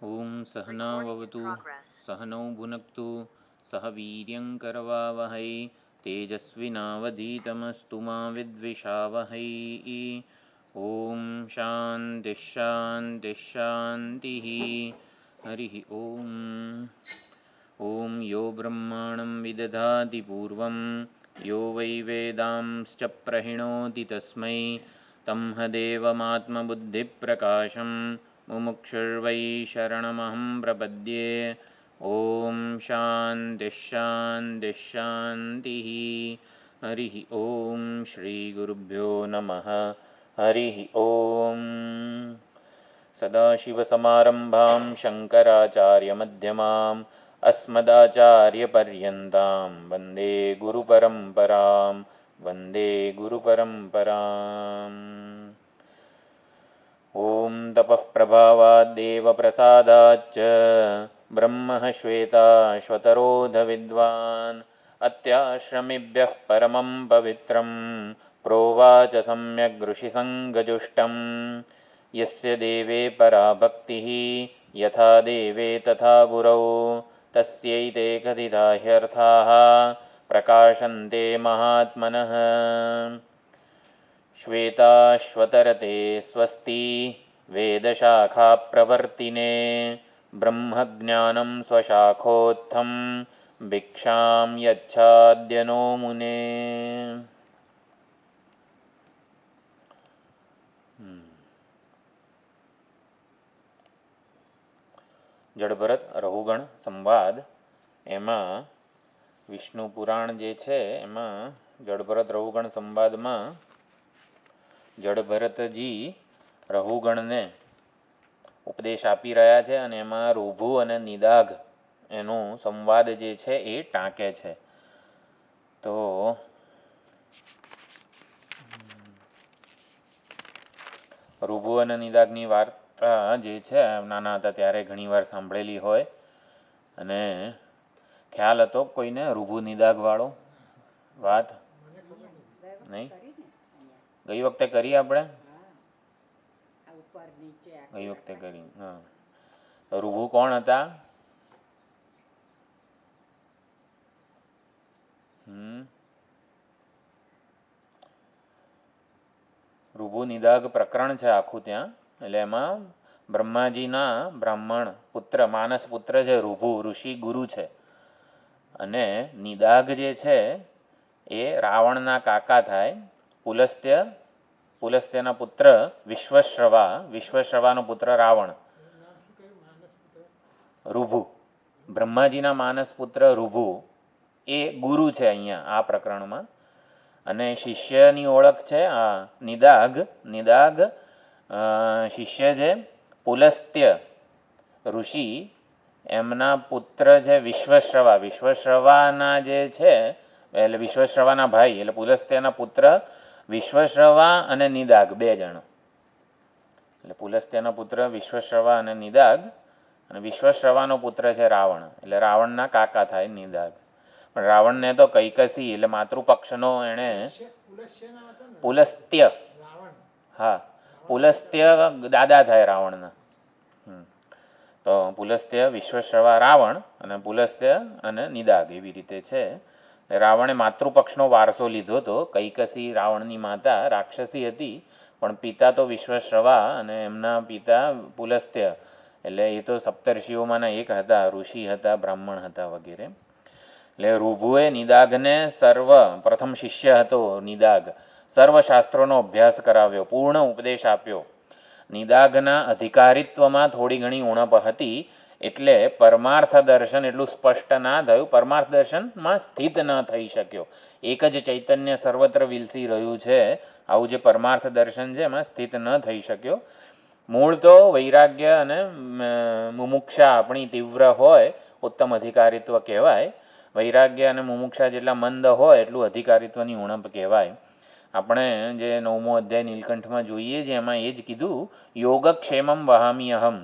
ઓમ સહનાવવતુ સહનૌ ભુનક્તુ સહ વીર્યંકરવાવહૈ તેજસ્વિનાવધીતમસ્તુ મા વિદ્વિષાવહૈ. ઓમ શાંતિ શાંતિ શાંતિ. હરિ ઓમ. ઓમ યો બ્રહ્માણં વિદધાતિ પૂર્વં યો વૈ વેદાંશ્ચ પ્રહિણોતિ તસ્મૈ તમ્હદેવમાત્મબુદ્ધિપ્રકાશં મુમુક્ષુર્વૈ શરણમહં પ્રપદ્યે. ઓમ શાંતિ શાંતિ શાંતિ. હરિ ઓમ. શ્રી ગુરુભ્યો નમઃ. હરિ ઓમ. સદાશિવસમારંભાં શંકરાચાર્યમધ્યમાम् અસ્મદાચાર્યપર્યન્તાં વંદે ગુરુપરંપરાં. વંદે ગુરુપરંપરાં. ઓમ તપઃ પ્રભાવાદ્દેવ પ્રસાદાચ્ચ બ્રહ્મઃ શ્વેતાશ્વતરોધ વિદ્વાન અત્યાશ્રમિભ્યઃ પરમં પવિત્રં પ્રોવાચ સમ્યગ્ ઋષિસંગજુષ્ટં. યસ્ય દેવે પરા ભક્તિઃ યથા દેવે તથા ગુરौ તસ્યૈતે કથિતા હ્યર્થાઃ પ્રકાશન્તે મહાત્મનઃ. શ્વેતાશ્વતરતે સ્વસ્તિ વેદશાખા પ્રવર્તિને બ્રહ્મજ્ઞાનં સ્વશાખોત્થં ભિક્ષાં યચ્છાદ્યનો મુને. જડભરત રઘુગણ સંવાદ એમાં વિષ્ણુ પુરાણ જે છે એમાં જડભરત રઘુગણ સંવાદમાં જડભરતજી રઘુગણને ઉપદેશ આપી રહ્યા છે અને એમાં ઋભુ અને નિદાઘ એનો સંવાદ જે છે એ ટાંકે છે. તો ઋભુ અને નિદાઘની વાર્તા જે છે નાના હતા ત્યારે ઘણીવાર સાંભળેલી હોય અને ખ્યાલ હતો કોઈને ઋભુ નિદાઘ વાળો વાત? નહીં? ગઈ વખતે કરી આપણે? ગઈ વખતે કરી. હા. ઋભુ કોણ હતા? ઋભુ નિદાઘ પ્રકરણ છે આખું ત્યાં. એટલે એમાં બ્રહ્માજીના બ્રાહ્મણ પુત્ર માનસ પુત્ર છે ઋભુ, ઋષિ ગુરુ છે. અને નિદાઘ જે છે એ રાવણના કાકા થાય. પુલસ્ત્યના પુત્ર વિશ્વશ્રવાનો પુત્ર રાવણ. ઋભુ બ્રહ્માજીના માનસ પુત્ર ઋભુ એ ગુરુ છે અહીંયા આ પ્રકરણમાં. અને શિષ્યની ઓળખ છે આ નિદાઘ. શિષ્ય છે પુલસ્ત્ય ઋષિ, એમના પુત્ર છે વિશ્વશ્રવાના જે છે એટલે વિશ્વશ્રવાના ભાઈ એટલે પુલસ્ત્યના પુત્ર વિશ્વશ્રવા અને નિદાઘ બે જણ. એટલે પુલસ્ત્યના પુત્ર વિશ્વશ્રવા અને નિદાઘ અને વિશ્વશ્રવાનો પુત્ર છે રાવણ એટલે રાવણના કાકા થાય નિદાઘ. પણ રાવણને તો કૈકસી એટલે માતૃપક્ષનો એણે પુલસ્ત્ય, હા પુલસ્ત્ય દાદા થાય રાવણના. તો પુલસ્ત્ય વિશ્વશ્રવા રાવણ અને પુલસ્ત્ય અને નિદાઘ એવી રીતે છે. રાવણે માતૃપક્ષનો વારસો લીધો હતો. કૈકસી રાવણની માતા રાક્ષસી હતી પણ પિતા તો વિશ્વશ્રવા અને એમના પિતા પુલસ્ત્ય એટલે એ તો સપ્તર્ષિઓમાંના એક હતા, ઋષિ હતા, બ્રાહ્મણ હતા વગેરે. એટલે ઋભુએ નિદાઘને પ્રથમ શિષ્ય હતો નિદાઘ. સર્વશાસ્ત્રોનો અભ્યાસ કરાવ્યો, પૂર્ણ ઉપદેશ આપ્યો. નિદાઘના અધિકારીત્વમાં થોડી ઘણી ઉણપ હતી એટલે પરમાર્થ દર્શન એટલું સ્પષ્ટ ના થયું, પરમાર્થ દર્શનમાં સ્થિત ન થઈ શક્યો. એક જ ચૈતન્ય સર્વત્ર વિલસી રહ્યું છે આવું જે પરમાર્થ દર્શન છે એમાં સ્થિત ન થઈ શક્યો. મૂળ તો વૈરાગ્ય અને મુમુક્ષા આપણી તીવ્ર હોય ઉત્તમ અધિકારીત્વ કહેવાય. વૈરાગ્ય અને મુમુક્ષા જેટલા મંદ હોય એટલું અધિકારીત્વની ઉણપ કહેવાય. આપણે જે 9મો અધ્યાય નીલકંઠમાં જોઈએ છે એમાં એ જ કીધું, યોગક્ષેમમ વહામી અહમ.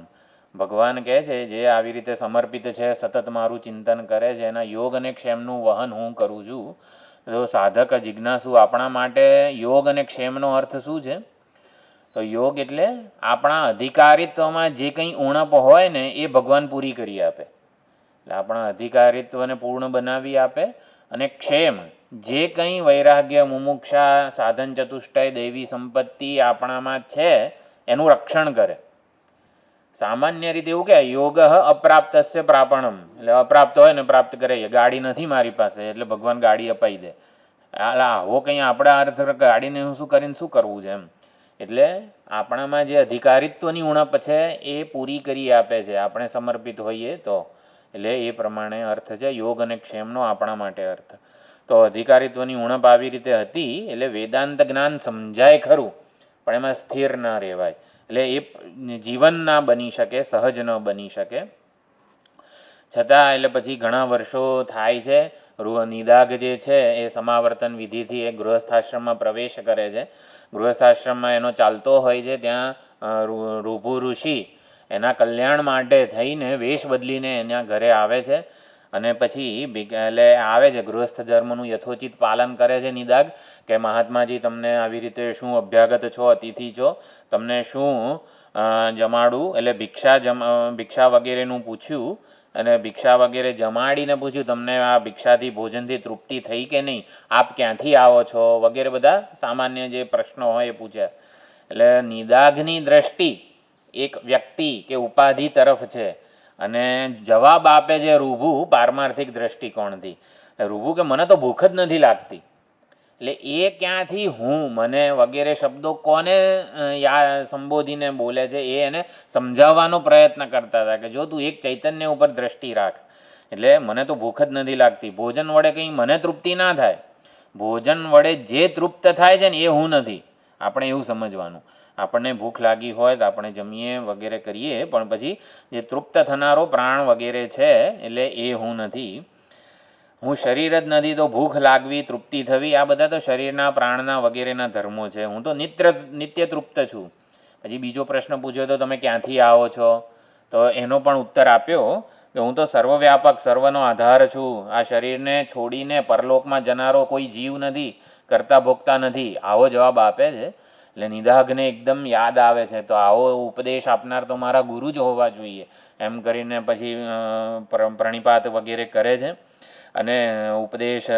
ભગવાન કહે છે જે આવી રીતે સમર્પિત છે, સતત મારું ચિંતન કરે છે, એના યોગ અને ક્ષેમનું વહન હું કરું છું. તો સાધક જિજ્ઞાસુ આપણા માટે યોગ અને ક્ષેમનો અર્થ શું છે? તો યોગ એટલે આપણા અધિકારિત્વમાં જે કંઈ ઉણપ હોય ને એ ભગવાન પૂરી કરી આપે, એટલે આપણા અધિકારિત્વને પૂર્ણ બનાવી આપે, અને ક્ષેમ જે કંઈ વૈરાગ્ય, મુમુક્ષા, સાધન ચતુષ્ટય, દૈવી સંપત્તિ આપણામાં છે એનું રક્ષણ કરે. સામાન્ય રીતે એવું કે યોગ અપ્રાપ્તસ્ય પ્રાપણમ, એટલે અપ્રાપ્ત હોય ને પ્રાપ્ત કરે. ગાડી નથી મારી પાસે એટલે ભગવાન ગાડી અપાઈ દે. આવો કંઈ આપણા અર્થ ગાડીને શું કરીને શું કરવું છે એમ. એટલે આપણામાં જે અધિકારિત્વની ઉણપ છે એ પૂરી કરી આપે છે આપણે સમર્પિત હોઈએ તો. એટલે એ પ્રમાણે અર્થ છે યોગ અને ક્ષેમનો આપણા માટે અર્થ. તો અધિકારિત્વની ઉણપ આવી રીતે હતી એટલે વેદાંત જ્ઞાન સમજાય ખરું પણ એમાં સ્થિર ન રહેવાય, એટલે એ જીવન ના બની શકે, સહજ ન બની શકે. છતાં એટલે પછી ઘણા વર્ષો થાય છે. નિદાગ જે છે એ સમાવર્તન વિધિથી એ ગૃહસ્થાશ્રમમાં પ્રવેશ કરે છે. ગૃહસ્થાશ્રમમાં એનો ચાલતો હોય છે. ત્યાં ઋભુ ઋષિ એના કલ્યાણ માટે થઈને વેશ બદલીને એના ઘરે આવે છે, અને પછી એટલે આવે છે ગૃહસ્થ ધર્મનું યથોચિત પાલન કરે છે નિદાગ, કે મહાત્માજી તમને આવી રીતે શું અભ્યાગત છો, અતિથિ છો, તમને શું જમાડું. એટલે ભિક્ષા વગેરેનું પૂછ્યું, અને ભિક્ષા વગેરે જમાડીને પૂછ્યું તમને આ ભિક્ષાથી ભોજનથી તૃપ્તિ થઈ કે નહીં, આપ ક્યાંથી આવો છો વગેરે બધા સામાન્ય જે પ્રશ્નો હોય એ પૂછ્યા. એટલે નિદાગની દ્રષ્ટિ એક વ્યક્તિ કે ઉપાધિ તરફ છે, અને જવાબ આપે છે ઋભુ પારમાર્થિક દ્રષ્ટિકોણથી. ઋભુ કે મને તો ભૂખ જ નથી લાગતી. એટલે એ ક્યાંથી હું, મને વગેરે શબ્દો કોને સંબોધીને બોલે છે એ એને સમજાવવાનો પ્રયત્ન કરતા હતા કે જો તું એક ચૈતન્ય ઉપર દ્રષ્ટિ રાખ, એટલે મને તો ભૂખ જ નથી લાગતી. ભોજન વડે કંઈ મને તૃપ્તિ ના થાય, ભોજન વડે જે તૃપ્ત થાય છે ને એ હું નથી. આપણે એવું સમજવાનું, આપણને ભૂખ લાગી હોય તો આપણે જમીએ વગેરે કરીએ, પણ પછી જે તૃપ્ત થનારો પ્રાણ વગેરે છે એટલે એ હું નથી. હું શરીર જ નથી તો ભૂખ લાગવી, તૃપ્તિ થવી આ બધા તો શરીરના પ્રાણના વગેરેના ધર્મો છે. હું તો નિત્ય તૃપ્ત છું. પછી બીજો પ્રશ્ન પૂછ્યો તો તમે ક્યાંથી આવો છો, તો એનો પણ ઉત્તર આપ્યો કે હું તો સર્વવ્યાપક, સર્વનો આધાર છું. આ શરીરને છોડીને પરલોકમાં જનારો કોઈ જીવ નથી, કરતા ભોગતા નથી. આવો જવાબ આપે છે. એટલે નિદાઘને એકદમ યાદ આવે છે, તો આવો ઉપદેશ આપનાર તો મારા ગુરુ જ હોવા જોઈએ એમ કરીને પછી પ્રણિપાત વગેરે કરે છે. અને ઉપદેશ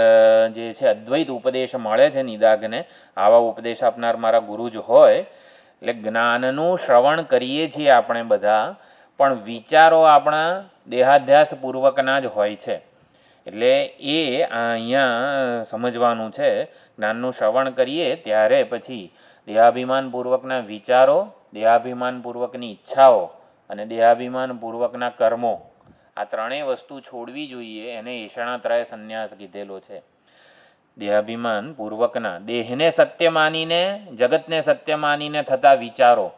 જે છે અદ્વૈત ઉપદેશ મળે છે નિદાઘને. આવા ઉપદેશ આપનાર મારા ગુરુ જ હોય. એટલે જ્ઞાનનું શ્રવણ કરીએ છીએ આપણે બધા, પણ વિચારો આપણા દેહાધ્યાસ પૂર્વકના જ હોય છે. એટલે એ અહીંયા સમજવાનું છે. જ્ઞાનનું શ્રવણ કરીએ ત્યારે પછી દેહાભિમાનપૂર્વકના વિચારો, દેહાભિમાનપૂર્વકની ઈચ્છાઓ અને દેહાભિમાનપૂર્વકના કર્મો, આ ત્રણેય વસ્તુ છોડવી જોઈએ. એને ઈષણાત્રય સંન્યાસ કીધેલો છે. દેહાભિમાન પૂર્વકના, દેહને સત્ય માનીને, જગતને સત્ય માનીને થતા વિચારો,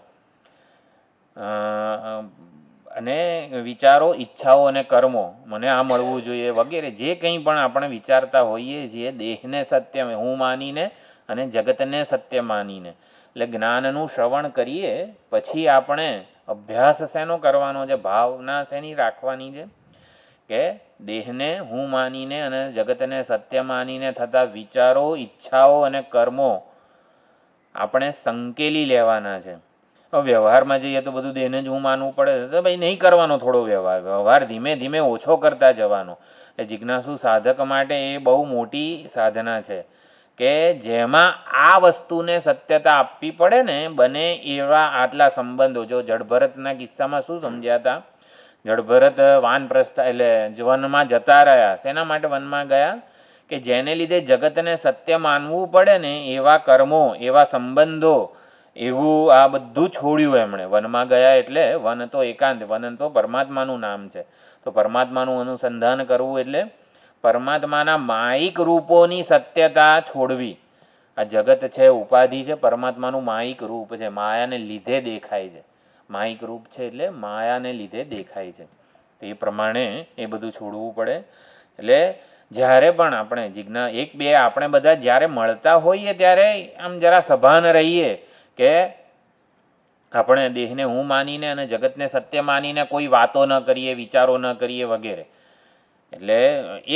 અને વિચારો, ઈચ્છાઓ અને કર્મો, મને આ મળવું જોઈએ વગેરે જે કંઈ પણ આપણે વિચારતા હોઈએ છીએ દેહને સત્ય હું માનીને અને જગતને સત્ય માનીને. એટલે જ્ઞાનનું શ્રવણ કરીએ પછી આપણે અભ્યાસ શેનો કરવાનો છે, ભાવના શેની રાખવાની છે, કે દેહને હું માનીને અને જગતને સત્ય માનીને થતા વિચારો, ઈચ્છાઓ અને કર્મો આપણે સંકેલી લેવાના છે. વ્યવહારમાં જઈએ તો બધું દેહને જ હું માનવું પડે તો ભાઈ નહીં કરવાનો થોડો વ્યવહાર ધીમે ધીમે ઓછો કરતા જવાનો. એટલે જિજ્ઞાસુ સાધક માટે એ બહુ મોટી સાધના છે કે જેમાં આ વસ્તુને સત્યતા આપવી પડે ને બને એવા આટલા સંબંધો. જો જડભરતના કિસ્સામાં શું સમજ્યા હતા, જડભરત વાનપ્રસ્થ એટલે વનમાં જતા રહ્યા. શેના માટે વનમાં ગયા, કે જેને લીધે જગતને સત્ય માનવું પડે ને એવા કર્મો, એવા સંબંધો, એવું આ બધું છોડ્યું એમણે. વનમાં ગયા એટલે વન તો એકાંત, વન તો પરમાત્માનું નામ છે. તો પરમાત્માનું અનુસંધાન કરવું એટલે પરમાત્માના માયિક રૂપોની સત્યતા છોડવી. આ જગત છે, ઉપાધિ છે, પરમાત્માનું માયિક રૂપ છે, માયાને લીધે દેખાય છે. માયિક રૂપ છે એટલે માયાને લીધે દેખાય છે. તો એ પ્રમાણે એ બધું છોડવું પડે. એટલે જ્યારે પણ આપણે એક બે આપણે બધા જ્યારે મળતા હોઈએ ત્યારે આમ જરા સભાન રહીએ કે આપણે દેહને હું માનીને અને જગતને સત્ય માનીને કોઈ વાતો ન કરીએ, વિચારો ન કરીએ વગેરે. એટલે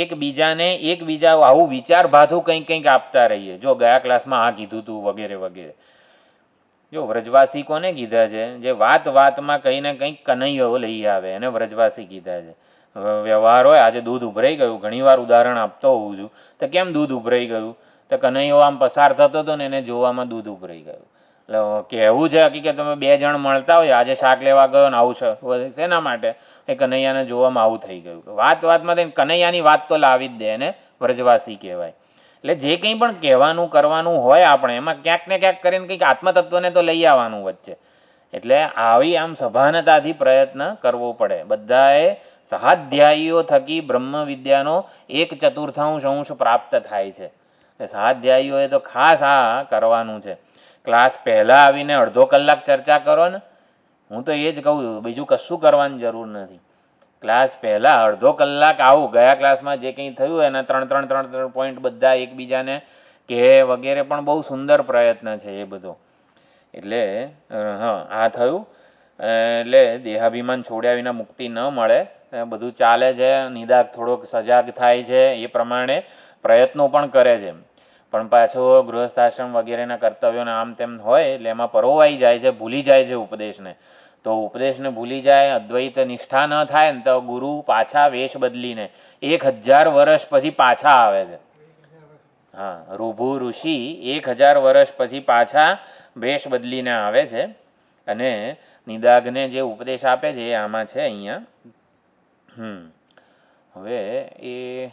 એકબીજા આવું વિચાર ભાથું કંઈક આપતા રહીએ. જો ગયા ક્લાસમાં આ કીધું હતું વગેરે વગેરે. જો વ્રજવાસી કોને કીધા છે? જે વાત વાતમાં કંઈ ને કંઈક કનૈયો લઈ આવે એને વ્રજવાસી કીધા છે. વ્યવહાર હોય, આજે દૂધ ઉભરાઈ ગયું, ઘણીવાર ઉદાહરણ આપતો હોઉં છું, તો કેમ દૂધ ઉભરાઈ ગયું? તો કનૈયો આમ પસાર થતો હતો ને એને જોવામાં દૂધ ઉભરાઈ ગયું. એટલે કહેવું છે હકીકત તમે 2 જણ મળતા હોય, આજે શાક લેવા ગયો ને આવું છે, શેના માટે? એ કનૈયાને જોવામાં આવું થઈ ગયું. વાત વાતમાં કનૈયાની વાત તો લાવી જ દે, એને વ્રજવાસી કહેવાય. એટલે જે કંઈ પણ કહેવાનું કરવાનું હોય આપણે એમાં ક્યાંક ને ક્યાંક કરીને કંઈક આત્મતત્વને તો લઈ આવવાનું વચ્ચે. એટલે આવી આમ સભાનતાથી પ્રયત્ન કરવો પડે. બધાએ સહાધ્યાયીઓ થકી બ્રહ્મ વિદ્યાનો 1/4 અંશ પ્રાપ્ત થાય છે. સહાધ્યાયીઓએ તો ખાસ આ કરવાનું છે. ક્લાસ પહેલાં આવીને અડધો કલાક ચર્ચા કરો ને, હું તો એ જ કહું છું, બીજું કશું કરવાની જરૂર નથી. ક્લાસ પહેલાં અડધો કલાક આવું, ગયા ક્લાસમાં જે કંઈ થયું એના 3 પોઈન્ટ બધા એકબીજાને કહે વગેરે, પણ બહુ સુંદર પ્રયત્ન છે એ બધો. એટલે આ થયું. એટલે દેહાભિમાન છોડ્યા વિના મુક્તિ ન મળે, બધું ચાલે છે. નિદાગ થોડોક સજાગ થાય છે, એ પ્રમાણે પ્રયત્નો પણ કરે છે. પણ પાછો ગૃહસ્થાશ્રમ વગેરેના કર્તવ્યોને આમ તેમ હોય એટલે એમાં પરોવાઈ જાય છે, ભૂલી જાય છે ઉપદેશને. તો ઉપદેશને ભૂલી જાય, અદ્વૈત નિષ્ઠા ન થાય ને તો ગુરુ પાછા વેશ બદલીને 1000 વર્ષ પછી પાછા આવે છે. હા, ઋભુ ઋષિ 1000 વર્ષ પછી પાછા વેશ બદલીને આવે છે. અને નિદાગને જે ઉપદેશ આપે છે એ આમાં છે અહીંયા. હવે એ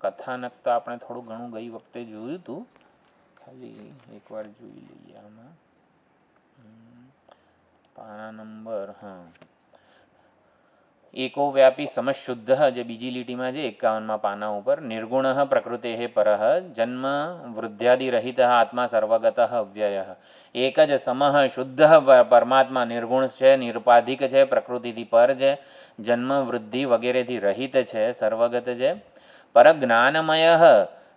કથાનક તો આપણે થોડું ઘણું ગઈ વખતે જોયું હતું, ખાલી એકવાર જોઈ લઈએ. આમાં પાના નંબર એકો વ્યાપી સમશુદ્ધ, જે બીજી લીટીમાં છે 51માં પાના ઉપર. નિર્ગુણ પ્રકૃતે પરઃ જન્મ વૃદ્ધ્યાદિરહિત આત્મા સર્વગત અવ્યય. એક જ સમઃ શુદ્ધ પરમાત્મા નિર્ગુણ છે, નિરુપાધિક છે, પ્રકૃતિથી પર છે, જન્મ વૃદ્ધિ વગેરેથી રહિત છે, સર્વગત છે, પરજ્ઞાનમય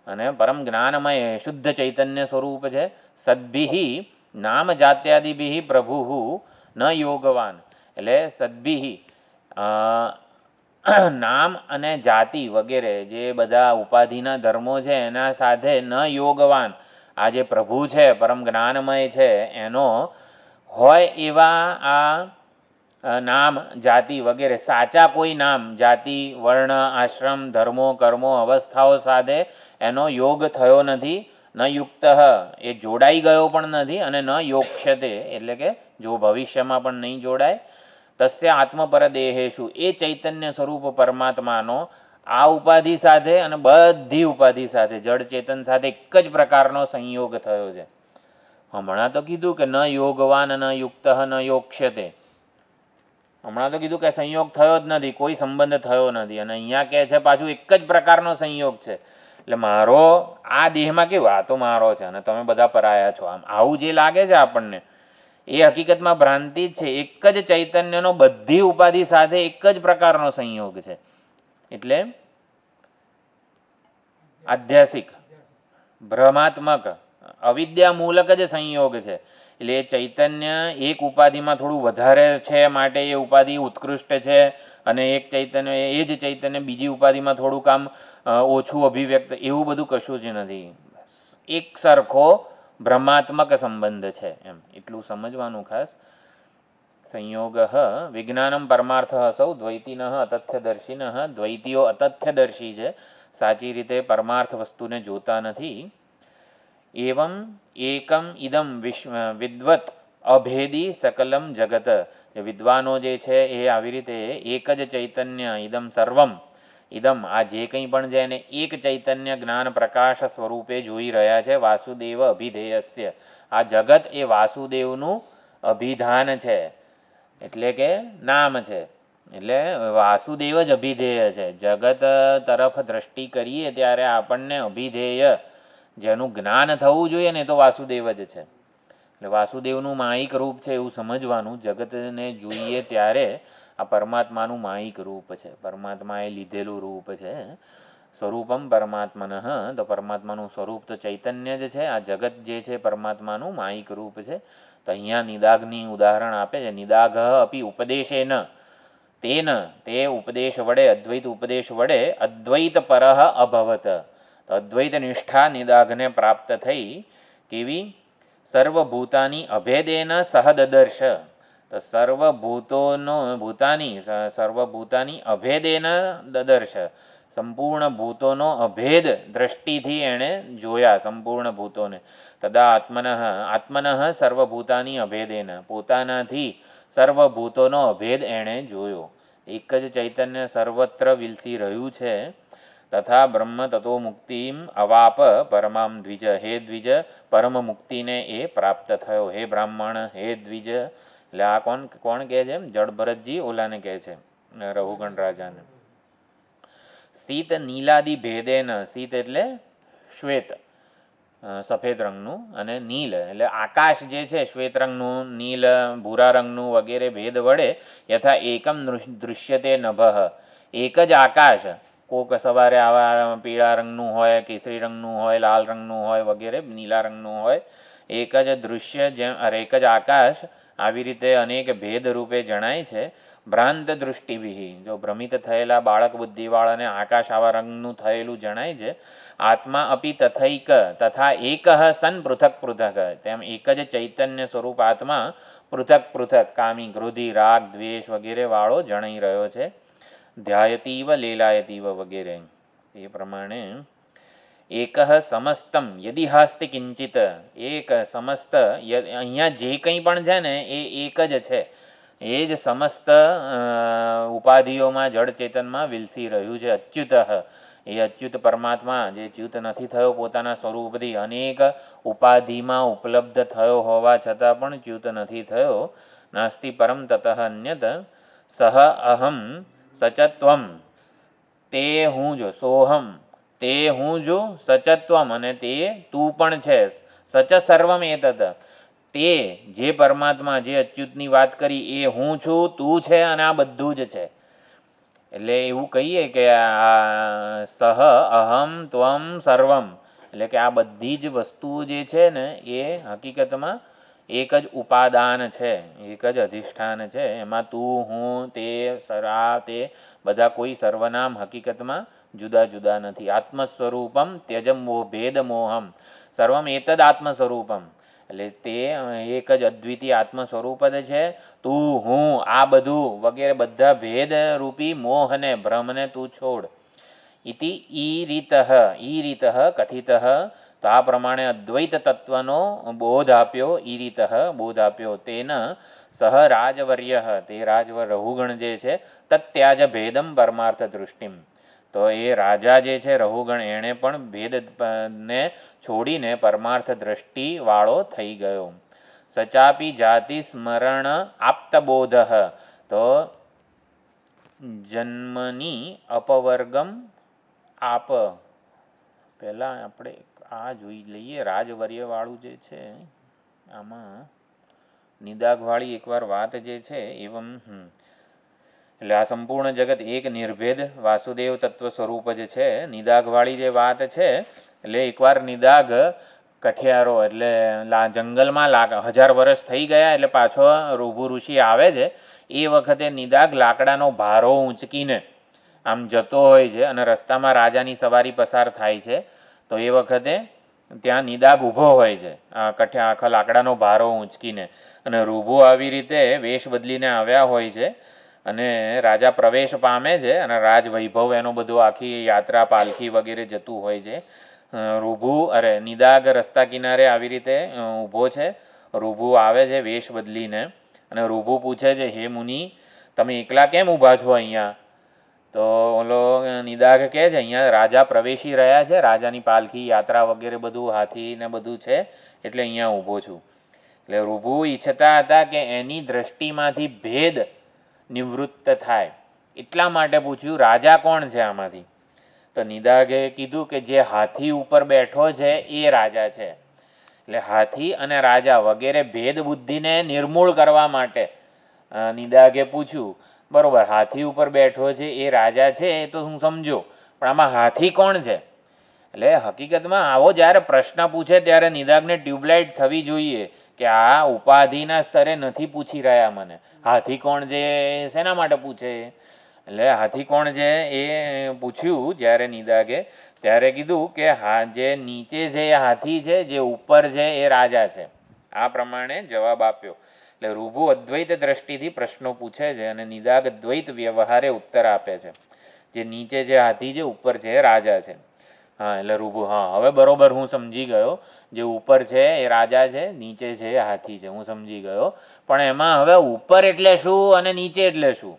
અને પરમ જ્ઞાનમય શુદ્ધ ચૈતન્ય સ્વરૂપ છે. સદ્ભિ નામ જાત્યાદિભિ પ્રભુ ન યોગવાન. એટલે સદ્ભિ નામ અને જાતિ વગેરે જે બધા ઉપાધિના ધર્મો છે એના સાથે ન યોગવાન. આ જે પ્રભુ છે, પરમ જ્ઞાનમય છે, એનો હોય એવા આ નામ જાતિ વગેરે સાચા કોઈ નામ જાતિ વર્ણ આશ્રમ ધર્મો કર્મો અવસ્થાઓ સાથે એનો યોગ થયો નથી. ન યુક્ત, એ જોડાઈ ગયો પણ નથી, અને ન યોક્ષ્યતે, એટલે કે જો ભવિષ્યમાં પણ નહીં જોડાય. તસ્ય આત્મપર દેહેશુ, એ ચૈતન્ય સ્વરૂપ પરમાત્માનો આ ઉપાધિ સાથે અને બધી ઉપાધિ સાથે જડ ચેતન સાથે એક જ પ્રકારનો સંયોગ થયો છે. હમણાં તો કીધું કે ન યોગવાન ન યુક્ત ન યોક્ષ્યતે. હમણાં તો કીધું કે સંયોગ થયો જ નથી, કોઈ સંબંધ થયો નથી. અને અહીંયા કહે છે પાછું એક જ પ્રકારનો સંયોગ છે. એટલે મારો આ દેહમાં કેવું, આ તો મારો છે અને તમે બધા પરાયા છો, આવું જે લાગે છે આપણને એ હકીકતમાં ભ્રાંતિ જ છે. એક જ ચૈતન્યનો બધી ઉપાધિ સાથે એક જ પ્રકારનો સંયોગ છે. એટલે આધ્યાસિક ભ્રમાત્મક અવિદ્યા મૂલક જ સંયોગ છે. એટલે એ ચૈતન્ય એક ઉપાધિમાં થોડું વધારે છે માટે એ ઉપાધિ ઉત્કૃષ્ટ છે, અને એક ચૈતન્ય એ જ ચૈતન્ય બીજી ઉપાધિમાં થોડું કામ ઓછું અભિવ્યક્ત, એવું બધું કશું જ નથી. એક સરખો ભ્રમાત્મક સંબંધ છે, એમ એટલું સમજવાનું ખાસ. સંયોગ વિજ્ઞાનમ પરમાર્થ સૌ દ્વૈતિન અતથ્યદર્શિન. દ્વૈતીઓ અતથ્યદર્શી છે, સાચી રીતે પરમાર્થ વસ્તુને જોતા નથી. એવમ એકમ ઇદમ વિદ્વત અભેદી સકલમ જગત. જે વિદ્વાનો જે છે એ આવી રીતે એક જ ચૈતન્ય ઇદમ સર્વમ, ઇદમ આ જે કંઈ પણ છે એને એક ચૈતન્ય જ્ઞાન પ્રકાશ સ્વરૂપે જોઈ રહ્યા છે. વાસુદેવ અભિધેયસ્ય, આ જગત એ વાસુદેવનું અભિધાન છે, એટલે કે નામ છે. એટલે વાસુદેવ જ અભિધેય છે. જગત તરફ દ્રષ્ટિ કરીએ ત્યારે આપણને અભિધેય જેનું જ્ઞાન થવું જોઈએ ને, તો વાસુદેવ જ છે. એટલે વાસુદેવનું માયિક રૂપ છે એવું સમજવાનું. જગતને જોઈએ ત્યારે આ પરમાત્માનું માયિક રૂપ છે, પરમાત્માએ લીધેલું રૂપ છે. સ્વરૂપમ પરમાત્મન, તો પરમાત્માનું સ્વરૂપ તો ચૈતન્ય જ છે. આ જગત જે છે પરમાત્માનું માયિક રૂપ છે. તો અહીંયા નિદાગની ઉદાહરણ આપે છે. નિદાગ અપી ઉપદેશેન, તેન તે ઉપદેશ વડે, અદ્વૈત ઉપદેશ વડે અદ્વૈત પરઃ અભવત. તો અદ્વૈત નિષ્ઠા નિદાગને પ્રાપ્ત થઈ. કેવી? સર્વભૂતાની અભેદેન સહદદર્શ. તો સર્વભૂતાની અભેદેન દદર્શ, સંપૂર્ણ ભૂતોનો અભેદ દ્રષ્ટિથી એણે જોયા સંપૂર્ણ ભૂતોને. તદા આત્મનઃ સર્વભૂતાની અભેદેન, પોતાનાથી સર્વભૂતોનો અભેદ એણે જોયો. એક જ ચૈતન્ય સર્વત્ર વિલસી રહ્યું છે. તથા બ્રહ્મ તતો મુક્તિમ અવાપ પરમામ દ્વિજ. હે દ્વિજ, પરમ મુક્તિને એ પ્રાપ્ત થયો. હે બ્રાહ્મણ, હે દ્વિજ. એટલે આ કોણ કહે છે? જડ ભરતજી ઓલાને કહે છે, રહુગણ રાજાને. શીત નીલાદિ ભેદેન, શીત એટલે શ્વેત સફેદ રંગનું, અને નીલ એટલે આકાશ જે છે શ્વેત રંગનું, નીલ ભૂરા રંગનું વગેરે ભેદ વડે યથા એકમ દૃશ્યતે નભઃ. એક જ આકાશ, કોક સવારે આવા પીળા રંગનું હોય, કેસરી રંગનું હોય, લાલ રંગનું હોય વગેરે, નીલા રંગનું હોય, એક જ દૃશ્ય એક જ આકાશ આવી રીતે અનેક ભેદ રૂપે જણાય છે. ભ્રાંત દૃષ્ટિભિ, જો ભ્રમિત થયેલા બાળક બુદ્ધિવાળાને આકાશ આવા રંગનું થયેલું જણાય છે. આત્મા અપી તથૈક તથા એક સન પૃથક પૃથક, તેમ એક જ ચૈતન્ય સ્વરૂપ આત્મા પૃથક પૃથક કામી, ક્રોધી, રાગ, દ્વેષ વગેરે વાળો જણાઈ રહ્યો છે. ધ્યાયતીવ લેલાયતીવ વગેરે. એ પ્રમાણે એક સમસ્તમ યદિ હાસ્તિ કિંચિત, એક સમસ્ત અહીંયા જે કંઈ પણ છે ને એ એક જ છે. એ જ સમસ્ત ઉપાધિઓમાં જળ ચેતનમાં વિલસી રહ્યું છે. અચ્યુત, એ અચ્યુત પરમાત્મા જે ચ્યુત નથી થયો પોતાના સ્વરૂપથી, અનેક ઉપાધિમાં ઉપલબ્ધ થયો હોવા છતાં પણ ચ્યુત નથી થયો. નાસ્તિ પરમ તતઃ અન્યત સહ અહમ સચત્વમ, તે હું જો, સોહમ તે હું જો, સચત્વમ અને તે તું પણ છે, સચ સર્વમ એતત, તે જે પરમાત્મા જે અચ્યુતની વાત કરી એ હું છું, તું છે અને આ બધું જ છે. એટલે એવું કહીએ કે આ સહ અહમ ત્વમ સર્વમ, એટલે કે આ બધી જ વસ્તુઓ જે છે ને એ હકીકતમાં એક જ ઉપાદાન છે, એક જ અધિષ્ઠાન છે. એમાં તું, હું, તે, આ, તે બધા કોઈ સર્વનામ હકીકતમાં જુદા જુદા નથી. આત્મ સ્વરૂપમ ત્યજમ ભેદ મોહમ સર્વમ એતદ આત્મ સ્વરૂપમ, એટલે તે એક જ અદ્વિતીય આત્મ સ્વરૂપ જ છે. તું, હું, આ બધું વગેરે બધા ભેદ રૂપી મોહને, ભ્રમને તું છોડ. ઇતિ ઈરીત કથિત, તો આ પ્રમાણે અદ્વૈત તત્વનો બોધ આપ્યો, ઈરીત બોધ આપ્યો. તેન સહ રાજવર્ય, તે રાજવર રહુગણ જે છે, તત્યાજ ભેદમ પરમાર્થ દૃષ્ટિમ, તો એ રાજા જે છે રહુગણ એણે પણ ભેદને છોડીને પરમાર્થ દ્રષ્ટિ વાળો થઈ ગયો. સચાપી જાતિ સ્મરણ આપ્તબોધ, તો જન્મની અપવર્ગમ આપ, પહેલાં આપણે આ જોઈ લઈએ રાજવર્યવાળું જે છે, આમાં નિદાઘવાળી એકવાર વાત જે છે એવમ એટલે આ સંપૂર્ણ જગત એક નિર્ભેદ વાસુદેવ તત્વ સ્વરૂપ જ છે. નિદાઘવાળી જે વાત છે, એટલે એકવાર નિદાઘ કઠિયારો એટલે જંગલમાં 1000 વર્ષ થઈ ગયા એટલે પાછો ઋભુ ઋષિ આવે છે. એ વખતે નિદાઘ લાકડાનો ભારો ઊંચકીને આમ જતો હોય છે અને રસ્તામાં રાજાની સવારી પસાર થાય છે. તો એ વખતે ત્યાં નિદાઘ ઊભો હોય છે આખા લાકડાનો ભારો ઊંચકીને, અને ઋભુ આવી રીતે વેશ બદલીને આવ્યા હોય છે અને રાજા પ્રવેશ પામે છે અને રાજવૈભવ એનો બધો આખી યાત્રા પાલખી વગેરે જતું હોય છે. નિદાઘ રસ્તા કિનારે આવી રીતે ઊભો છે. ઋભુ આવે છે વેશ બદલીને અને ઋભુ પૂછે છે, હે મુનિ, તમે એકલા કેમ ઊભા છો અહીંયા? તો ઓલો નિદાઘ કહે છે, અહીંયા રાજા પ્રવેશી રહ્યા છે, રાજાની પાલખી યાત્રા વગેરે બધું હાથી ને બધું છે, એટલે અહીંયા ઊભો છું. એટલે ઋભુ ઈચ્છતા હતા કે એની દ્રષ્ટિમાંથી ભેદ નિવૃત્ત થાય, એટલા માટે પૂછ્યું રાજા કોણ છે આમાંથી? તો નિદાઘે કીધું કે જે હાથી ઉપર બેઠો છે એ રાજા છે. એટલે હાથી અને રાજા વગેરે ભેદ બુદ્ધિને નિર્મૂળ કરવા માટે નિદાઘે પૂછ્યું, બરોબર, હાથી ઉપર બેઠો છે એ રાજા છે એ તો હું સમજો, પણ આમાં હાથી કોણ છે? એટલે હકીકતમાં આવો જ્યારે પ્રશ્ન પૂછે ત્યારે નિદાઘને ટ્યુબલાઇટ થવી જોઈએ કે આ ઉપાધિના સ્તરે નથી પૂછી રહ્યા મને. હાથી કોણ છે શેના માટે પૂછે? એટલે હાથી કોણ છે એ પૂછ્યું જ્યારે નિદાઘે, ત્યારે કીધું કે જે નીચે છે એ હાથી છે, જે ઉપર છે એ રાજા છે. આ પ્રમાણે જવાબ આપ્યો. એટલે ઋભુ અદ્વૈત દ્રષ્ટિથી પ્રશ્નો પૂછે છે અને નિદાગ દ્વૈત વ્યવહારે ઉત્તર આપે છે. જે નીચે જે હાથી છે, ઉપર છે એ રાજા છે. હા, એટલે ઋભુ, હા હવે બરોબર હું સમજી ગયો. જે ઉપર છે એ રાજા છે, નીચે છે એ હાથી છે, હું સમજી ગયો. પણ એમાં હવે ઉપર એટલે શું અને નીચે એટલે શું?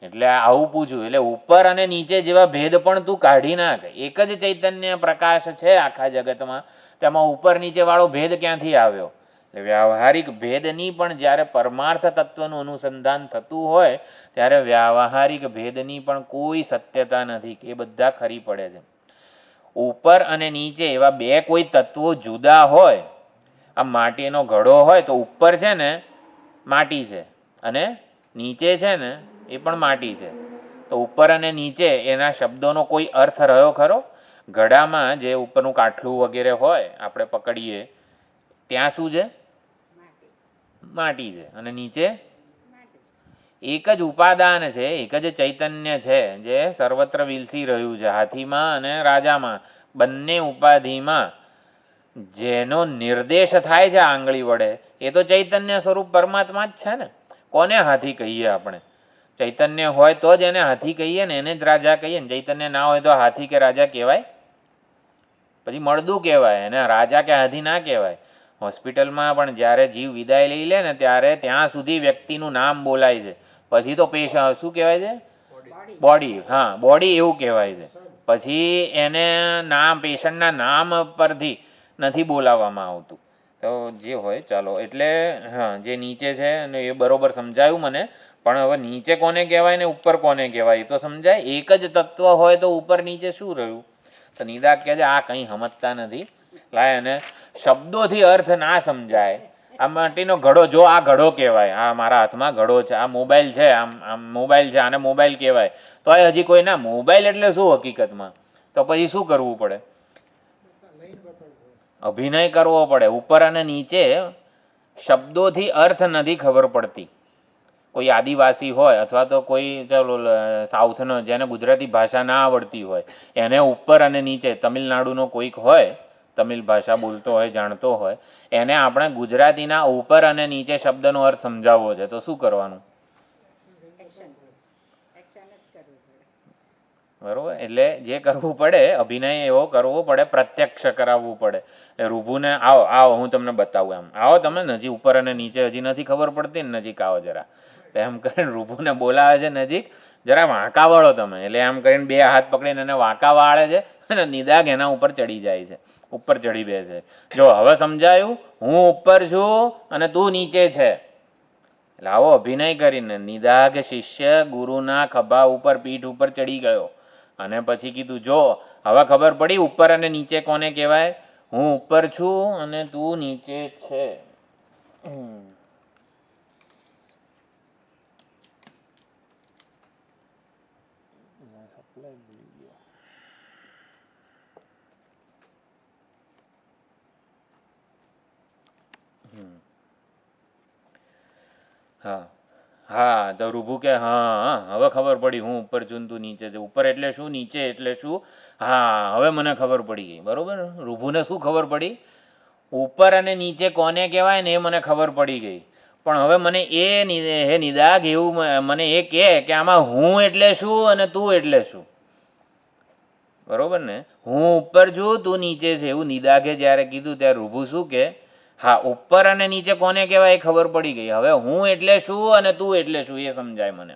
એટલે આવું પૂછ્યું. એટલે ઉપર અને નીચે જેવા ભેદ પણ તું કાઢી નાખ. એક જ ચૈતન્ય પ્રકાશ છે આખા જગતમાં, તેમાં ઉપર નીચે વાળો ભેદ ક્યાંથી આવ્યો? વ્યાવહારિક ભેદની પણ જ્યારે પરમાર્થ તત્વનું અનુસંધાન થતું હોય ત્યારે વ્યાવહારિક ભેદની પણ કોઈ સત્યતા નથી. એ બધા ખરી પડે છે. ઉપર અને નીચે એવા બે કોઈ તત્વો જુદા હોય, આ માટીનો ઘડો હોય તો ઉપર છે ને માટી છે અને નીચે છે ને એ પણ માટી છે. તો ઉપર અને નીચે એના શબ્દોનો કોઈ અર્થ રહ્યો ખરો? ઘડામાં જે ઉપરનું કાઠલું વગેરે હોય આપણે પકડીએ ત્યાં શું છે? માટી છે. અને નીચે એક જ ઉપાદાન છે, એક જ ચૈતન્ય છે જે સર્વત્ર વિલસી રહ્યું છે, હાથીમાં અને રાજામાં. બંને ઉપાધિમાં જેનો નિર્દેશ થાય છે આંગળી વડે એ તો ચૈતન્ય સ્વરૂપ પરમાત્મા જ છે ને. કોને હાથી કહીએ આપણે? ચૈતન્ય હોય તો જ એને હાથી કહીએ ને, એને જ રાજા કહીએ ને. ચૈતન્ય ના હોય તો હાથી કે રાજા કહેવાય? પછી મળદું કહેવાય, એને રાજા કે હાથી ના કહેવાય. હોસ્પિટલમાં પણ જ્યારે જીવ વિદાય લઈ લે ને ત્યારે ત્યાં સુધી વ્યક્તિનું નામ બોલાય છે. પછી તો પેશન્ટ શું કહેવાય છે? બોડી. હા, બોડી એવું કહેવાય છે. પછી એને નામ, પેશન્ટના નામ પરથી નથી બોલાવવામાં આવતું. તો જે હોય ચાલો. એટલે હા, જે નીચે છે ને એ બરોબર સમજાયું મને. પણ હવે નીચે કોને કહેવાય ને ઉપર કોને કહેવાય એ તો સમજાય. એક જ તત્વ હોય તો ઉપર નીચે શું રહ્યું? તો નિદાગ કહે છે આ કંઈ સમજતા નથી. લાય અને શબ્દોથી અર્થ ના સમજાય. આ માટીનો ઘડો, જો આ ઘડો કહેવાય, આ મારા હાથમાં ઘડો છે, આ મોબાઈલ છે, આમ મોબાઈલ છે, આને મોબાઈલ કહેવાય, તો એ હજી કોઈ ના મોબાઈલ એટલે શું હકીકતમાં? તો પછી શું કરવું પડે? અભિનય કરવો પડે. ઉપર અને નીચે શબ્દોથી અર્થ નથી ખબર પડતી. કોઈ આદિવાસી હોય અથવા તો કોઈ ચાલો સાઉથનો જેને ગુજરાતી ભાષા ના આવડતી હોય એને ઉપર અને નીચે, તમિલનાડુનો કોઈક હોય તમિલ ભાષા બોલતો હોય, જાણતો હોય, એને આપણે ગુજરાતીના ઉપર અને નીચે શબ્દનો અર્થ સમજાવવો છે તો શું કરવાનું? બરાબર. એટલે જે કરવું પડે, અભિનય એવો કરવો પડે, પ્રત્યક્ષ કરાવવું પડે. એટલે ઋભુને આવો આવો હું તમને બતાવું. એમ આવો તમે નજીક, ઉપર અને નીચે હજી નથી ખબર પડતી ને, નજીક આવો જરા. તો એમ કરીને ઋભુને બોલાવે છે નજીક, જરા વાંકા વાળો તમે. એટલે એમ કરીને બે હાથ પકડીને એને વાંકા વાળે છે અને નિદાગ એના ઉપર ચડી જાય છે, ઉપર ચડી બેસે. જો હવે સમજાયું? હું ઉપર છું અને તું નીચે છે. એટલે આવો અભિનય કરીને નિદાગ શિષ્ય ગુરુના ખભા ઉપર, પીઠ ઉપર ચડી ગયો અને પછી કીધું જો હવે ખબર પડી ઉપર અને નીચે કોને કહેવાય? હું ઉપર છું અને તું નીચે છે. હા હા, તો ઋભુ કે હા હવે ખબર પડી, હું ઉપર છું તું નીચે છે. ઉપર એટલે શું, નીચે એટલે શું? હા, હવે મને ખબર પડી ગઈ. બરાબર. ઋભુને શું ખબર પડી? ઉપર અને નીચે કોને કહેવાય ને એ મને ખબર પડી ગઈ. પણ હવે મને હે નિદાગ એવું મને એ કહે કે આમાં હું એટલે શું અને તું એટલે શું? બરોબર ને? હું ઉપર છું, તું નીચે છે એવું નિદાગે જ્યારે કીધું ત્યારે ઋભુ શું કે? હા, ઉપર અને નીચે કોને કહેવાય એ ખબર પડી ગઈ. હવે હું એટલે શું અને તું એટલે શું એ સમજાય મને.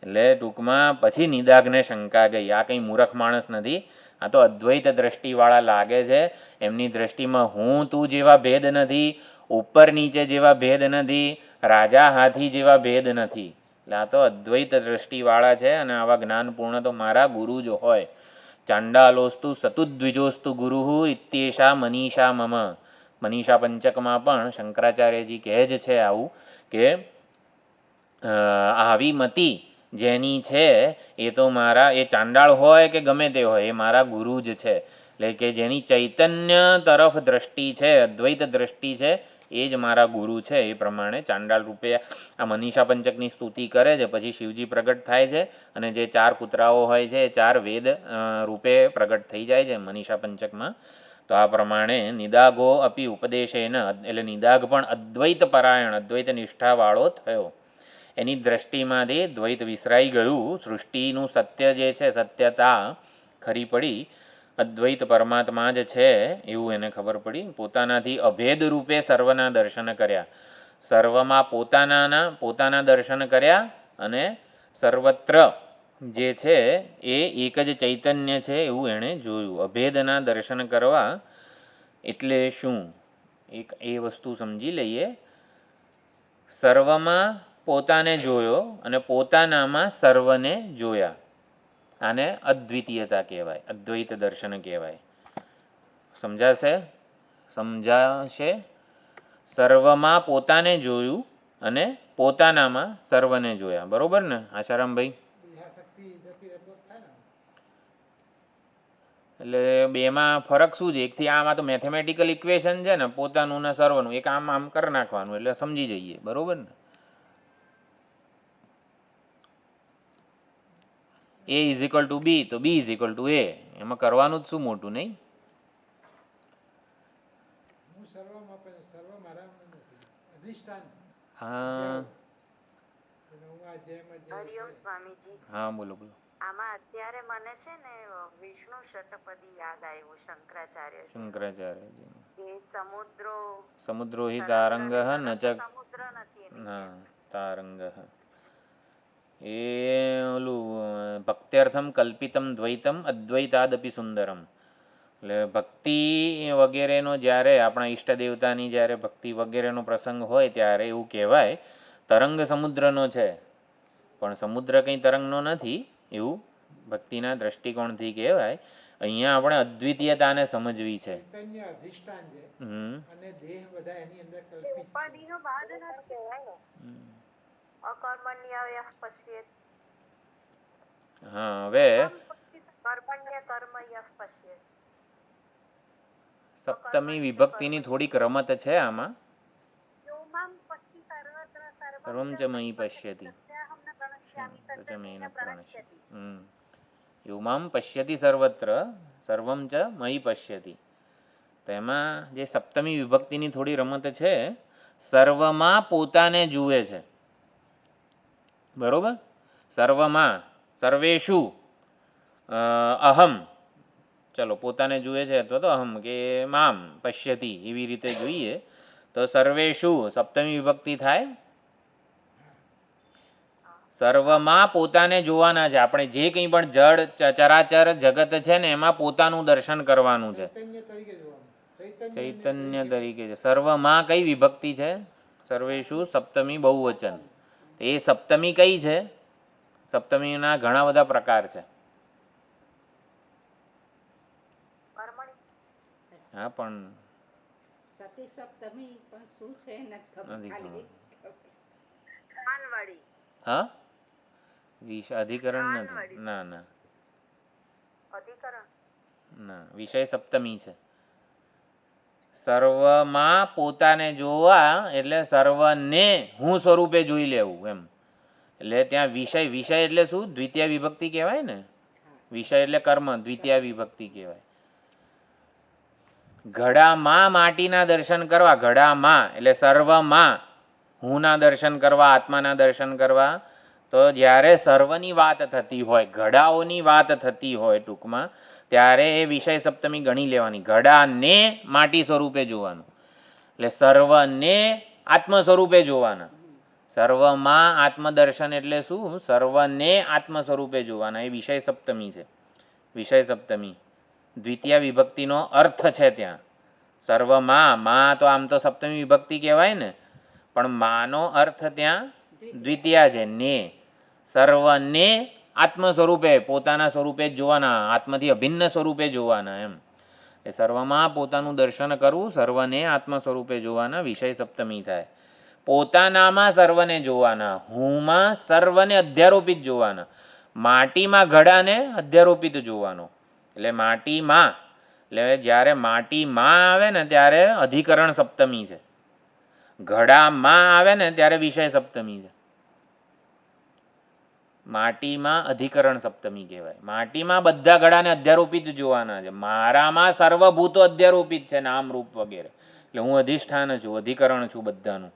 એટલે ટૂંકમાં પછી નિદાગને શંકા ગઈ, આ કંઈ મૂર્ખ માણસ નથી, આ તો અદ્વૈત દ્રષ્ટિવાળા લાગે છે. એમની દ્રષ્ટિમાં હું તું જેવા ભેદ નથી, ઉપર નીચે જેવા ભેદ નથી, રાજા હાથી જેવા ભેદ નથી. એટલે આ તો અદ્વૈત દ્રષ્ટિવાળા છે અને આવા જ્ઞાનપૂર્ણ તો મારા ગુરુ જ હોય. ચાંડાલોસ્તુ સતુદ્વિજોસ્તુ ગુરુ ઇત્યેષા મનીષા મમ. મનીષા પંચકમાં પણ શંકરાચાર્યજી કહે જ છે આવું કે આવી મતિ જેની છે એ તો મારા, એ ચાંડાળ હોય કે ગમે તે હોય, એ મારા ગુરુ જ છે. એટલે કે જેની ચૈતન્ય તરફ દ્રષ્ટિ છે, અદ્વૈત દ્રષ્ટિ છે, એ જ મારા ગુરુ છે. એ પ્રમાણે ચાંડાળ રૂપે આ મનીષા પંચકની સ્તુતિ કરે છે. પછી શિવજી પ્રગટ થાય છે અને જે 4 કૂતરાઓ હોય છે એ 4 વેદ રૂપે પ્રગટ થઈ જાય છે મનીષા પંચકમાં. તો આ પ્રમાણે નિદાગો અપી ઉપદેશેન, એટલે નિદાગ પણ અદ્વૈત પરાયણ, અદ્વૈત નિષ્ઠાવાળો થયો. એની દ્રષ્ટિમાંથી દ્વૈત વિસરાઈ ગયું. સૃષ્ટિનું સત્ય જે છે, સત્યતા ખરી પડી, અદ્વૈત પરમાત્મા જ છે એવું એને ખબર પડી. પોતાનાથી અભેદ રૂપે સર્વના દર્શન કર્યા, સર્વમાં પોતાના દર્શન કર્યા, અને સર્વત્ર જે છે એ એક જ ચૈતન્ય છે એવું એણે જોયું. અભેદના દર્શન કરવા એટલે શું, એક એ વસ્તુ સમજી લઈએ. સર્વમાં પોતાને જોયો અને પોતાનામાં સર્વને જોયા, આને અદ્વિતીયતા કહેવાય, અદ્વૈત દર્શન કહેવાય. સમજાશે? સર્વમાં પોતાને જોયું અને પોતાનામાં સર્વને જોયા. બરોબર ને આશારામભાઈ? એટલે બેમાં ફરક શું છે? એકથી આમાં તો મેથેમેટિકલ ઇક્વેશન છે ને, પોતાનું ને સર્વનું, એક આમ કરી નાખવાનું એટલે સમજી જઈએ. બરોબર ને? A ઇઝ ઇક્વલ ટુ બી તો બી ઇઝ ઇક્વલ ટુ એ, એમાં કરવાનું જ શું મોટું, નહીં? હા હા, બોલો બોલો. આમાં અત્યારે મને છે ને વિષ્ણુ શતપદી યાદ આવ્યું, શંકરાચાર્યજી. સમુદ્રો હિ તારંગ ન ચ, સમુદ્ર નથી, હા તારંગ, એ ઓલું ભક્ત્યર્થમ કલ્પિતમ દ્વૈતમ અદ્વૈતાદપી સુંદરમ. એટલે ભક્તિ વગેરેનો જ્યારે આપણા ઈષ્ટ દેવતાની જ્યારે ભક્તિ વગેરેનો પ્રસંગ હોય ત્યારે એવું કહેવાય તરંગ સમુદ્રનો છે, પણ સમુદ્ર કંઈ તરંગનો નથી એવું ભક્તિના દ્રષ્ટિકોણથી કહેવાય. અહીંયા આપણે અદ્વિતીયતાને સમજવી છે. હા, હવે સપ્તમી વિભક્તિની થોડીક રમત છે આમાં. સર્વમ ચ મયી પશ્યતિ, યુમામ પશ્યતિ સર્વત્ર સર્વમ ચ મયી પશ્યતિ. તો એમાં જે સપ્તમી વિભક્તિની થોડી રમત છે, સર્વમાં પોતાને જુએ છે. બરોબર? સર્વમાં, સર્વેષુ અહમ, ચલો પોતાને જુએ છે અથવા તો અહમ કે મામ પશ્યતિ એવી રીતે જોઈએ તો સર્વેષુ સપ્તમી વિભક્તિ થાય. સર્વમાં પોતાને જોવાના છે. આપણે જે કંઈ પણ જળ ચરાચર જગત છે ને એમાં પોતાનું દર્શન કરવાનું છે, ચૈતન્ય તરીકે છે. સર્વમાં કઈ વિભક્તિ છે? સર્વેષુ સપ્તમી બહુવચન. એ સપ્તમી કઈ છે? સપ્તમીના ઘણા બધા પ્રકાર છે. હા, પણ હા, અધિકરણ નથી. ના ના ના, વિષય સપ્તમી છે. સર્વમાં પોતાને જોવા એટલે સર્વને હું સ્વરૂપે જોઈ લેવું એમ. એટલે ત્યાં વિષય એટલે શું? દ્વિતીય વિભક્તિ કહેવાય ને. વિષય એટલે કર્મ, દ્વિતીય વિભક્તિ કહેવાય. ઘડામાં માટીના દર્શન કરવા, ઘડામાં એટલે સર્વમાં હુંના દર્શન કરવા, આત્માના દર્શન કરવા. તો જ્યારે સર્વની વાત થતી હોય, ઘડાઓની વાત થતી હોય ટૂંકમાં, ત્યારે એ વિષય સપ્તમી ગણી લેવાની. ઘડાને માટી સ્વરૂપે જોવાનું એટલે સર્વને આત્મ સ્વરૂપે જોવાના. સર્વમાં આત્મદર્શન એટલે શું? સર્વને આત્મ સ્વરૂપે જોવાના. એ વિષય સપ્તમી છે. વિષય સપ્તમી દ્વિતીય વિભક્તિનો અર્થ છે ત્યાં. સર્વમાં, માં તો આમ તો સપ્તમી વિભક્તિ કહેવાય ને, પણ માનો અર્થ ત્યાં દ્વિતીય છે. ને સર્વને આત્મ સ્વરૂપે, પોતાના સ્વરૂપે જ જોવાના, આત્મથી અભિન્ન સ્વરૂપે જોવાના એમ. એ સર્વમાં પોતાનું દર્શન કરવું, સર્વને આત્મ સ્વરૂપે જોવાના, વિષય સપ્તમી થાય. પોતાનામાં સર્વને જોવાના, હુંમાં સર્વને અધ્યારોપિત જોવાના, માટીમાં ઘડાને અધ્યારોપિત જોવાનો. એટલે માટીમાં, એટલે જ્યારે માટીમાં આવે ને ત્યારે અધિકરણ સપ્તમી છે, ઘડામાં આવે ને ત્યારે વિષય સપ્તમી છે. માટીમાં અધિકરણ સપ્તમી કહેવાય. માટીમાં બધા ઘડાને અધ્યારોપિત જોવાના છે. મારામાં સર્વભૂતો અધ્યારોપિત છે, નામ રૂપ વગેરે. એટલે હું અધિષ્ઠાન છું, અધિકરણ છું બધાનું.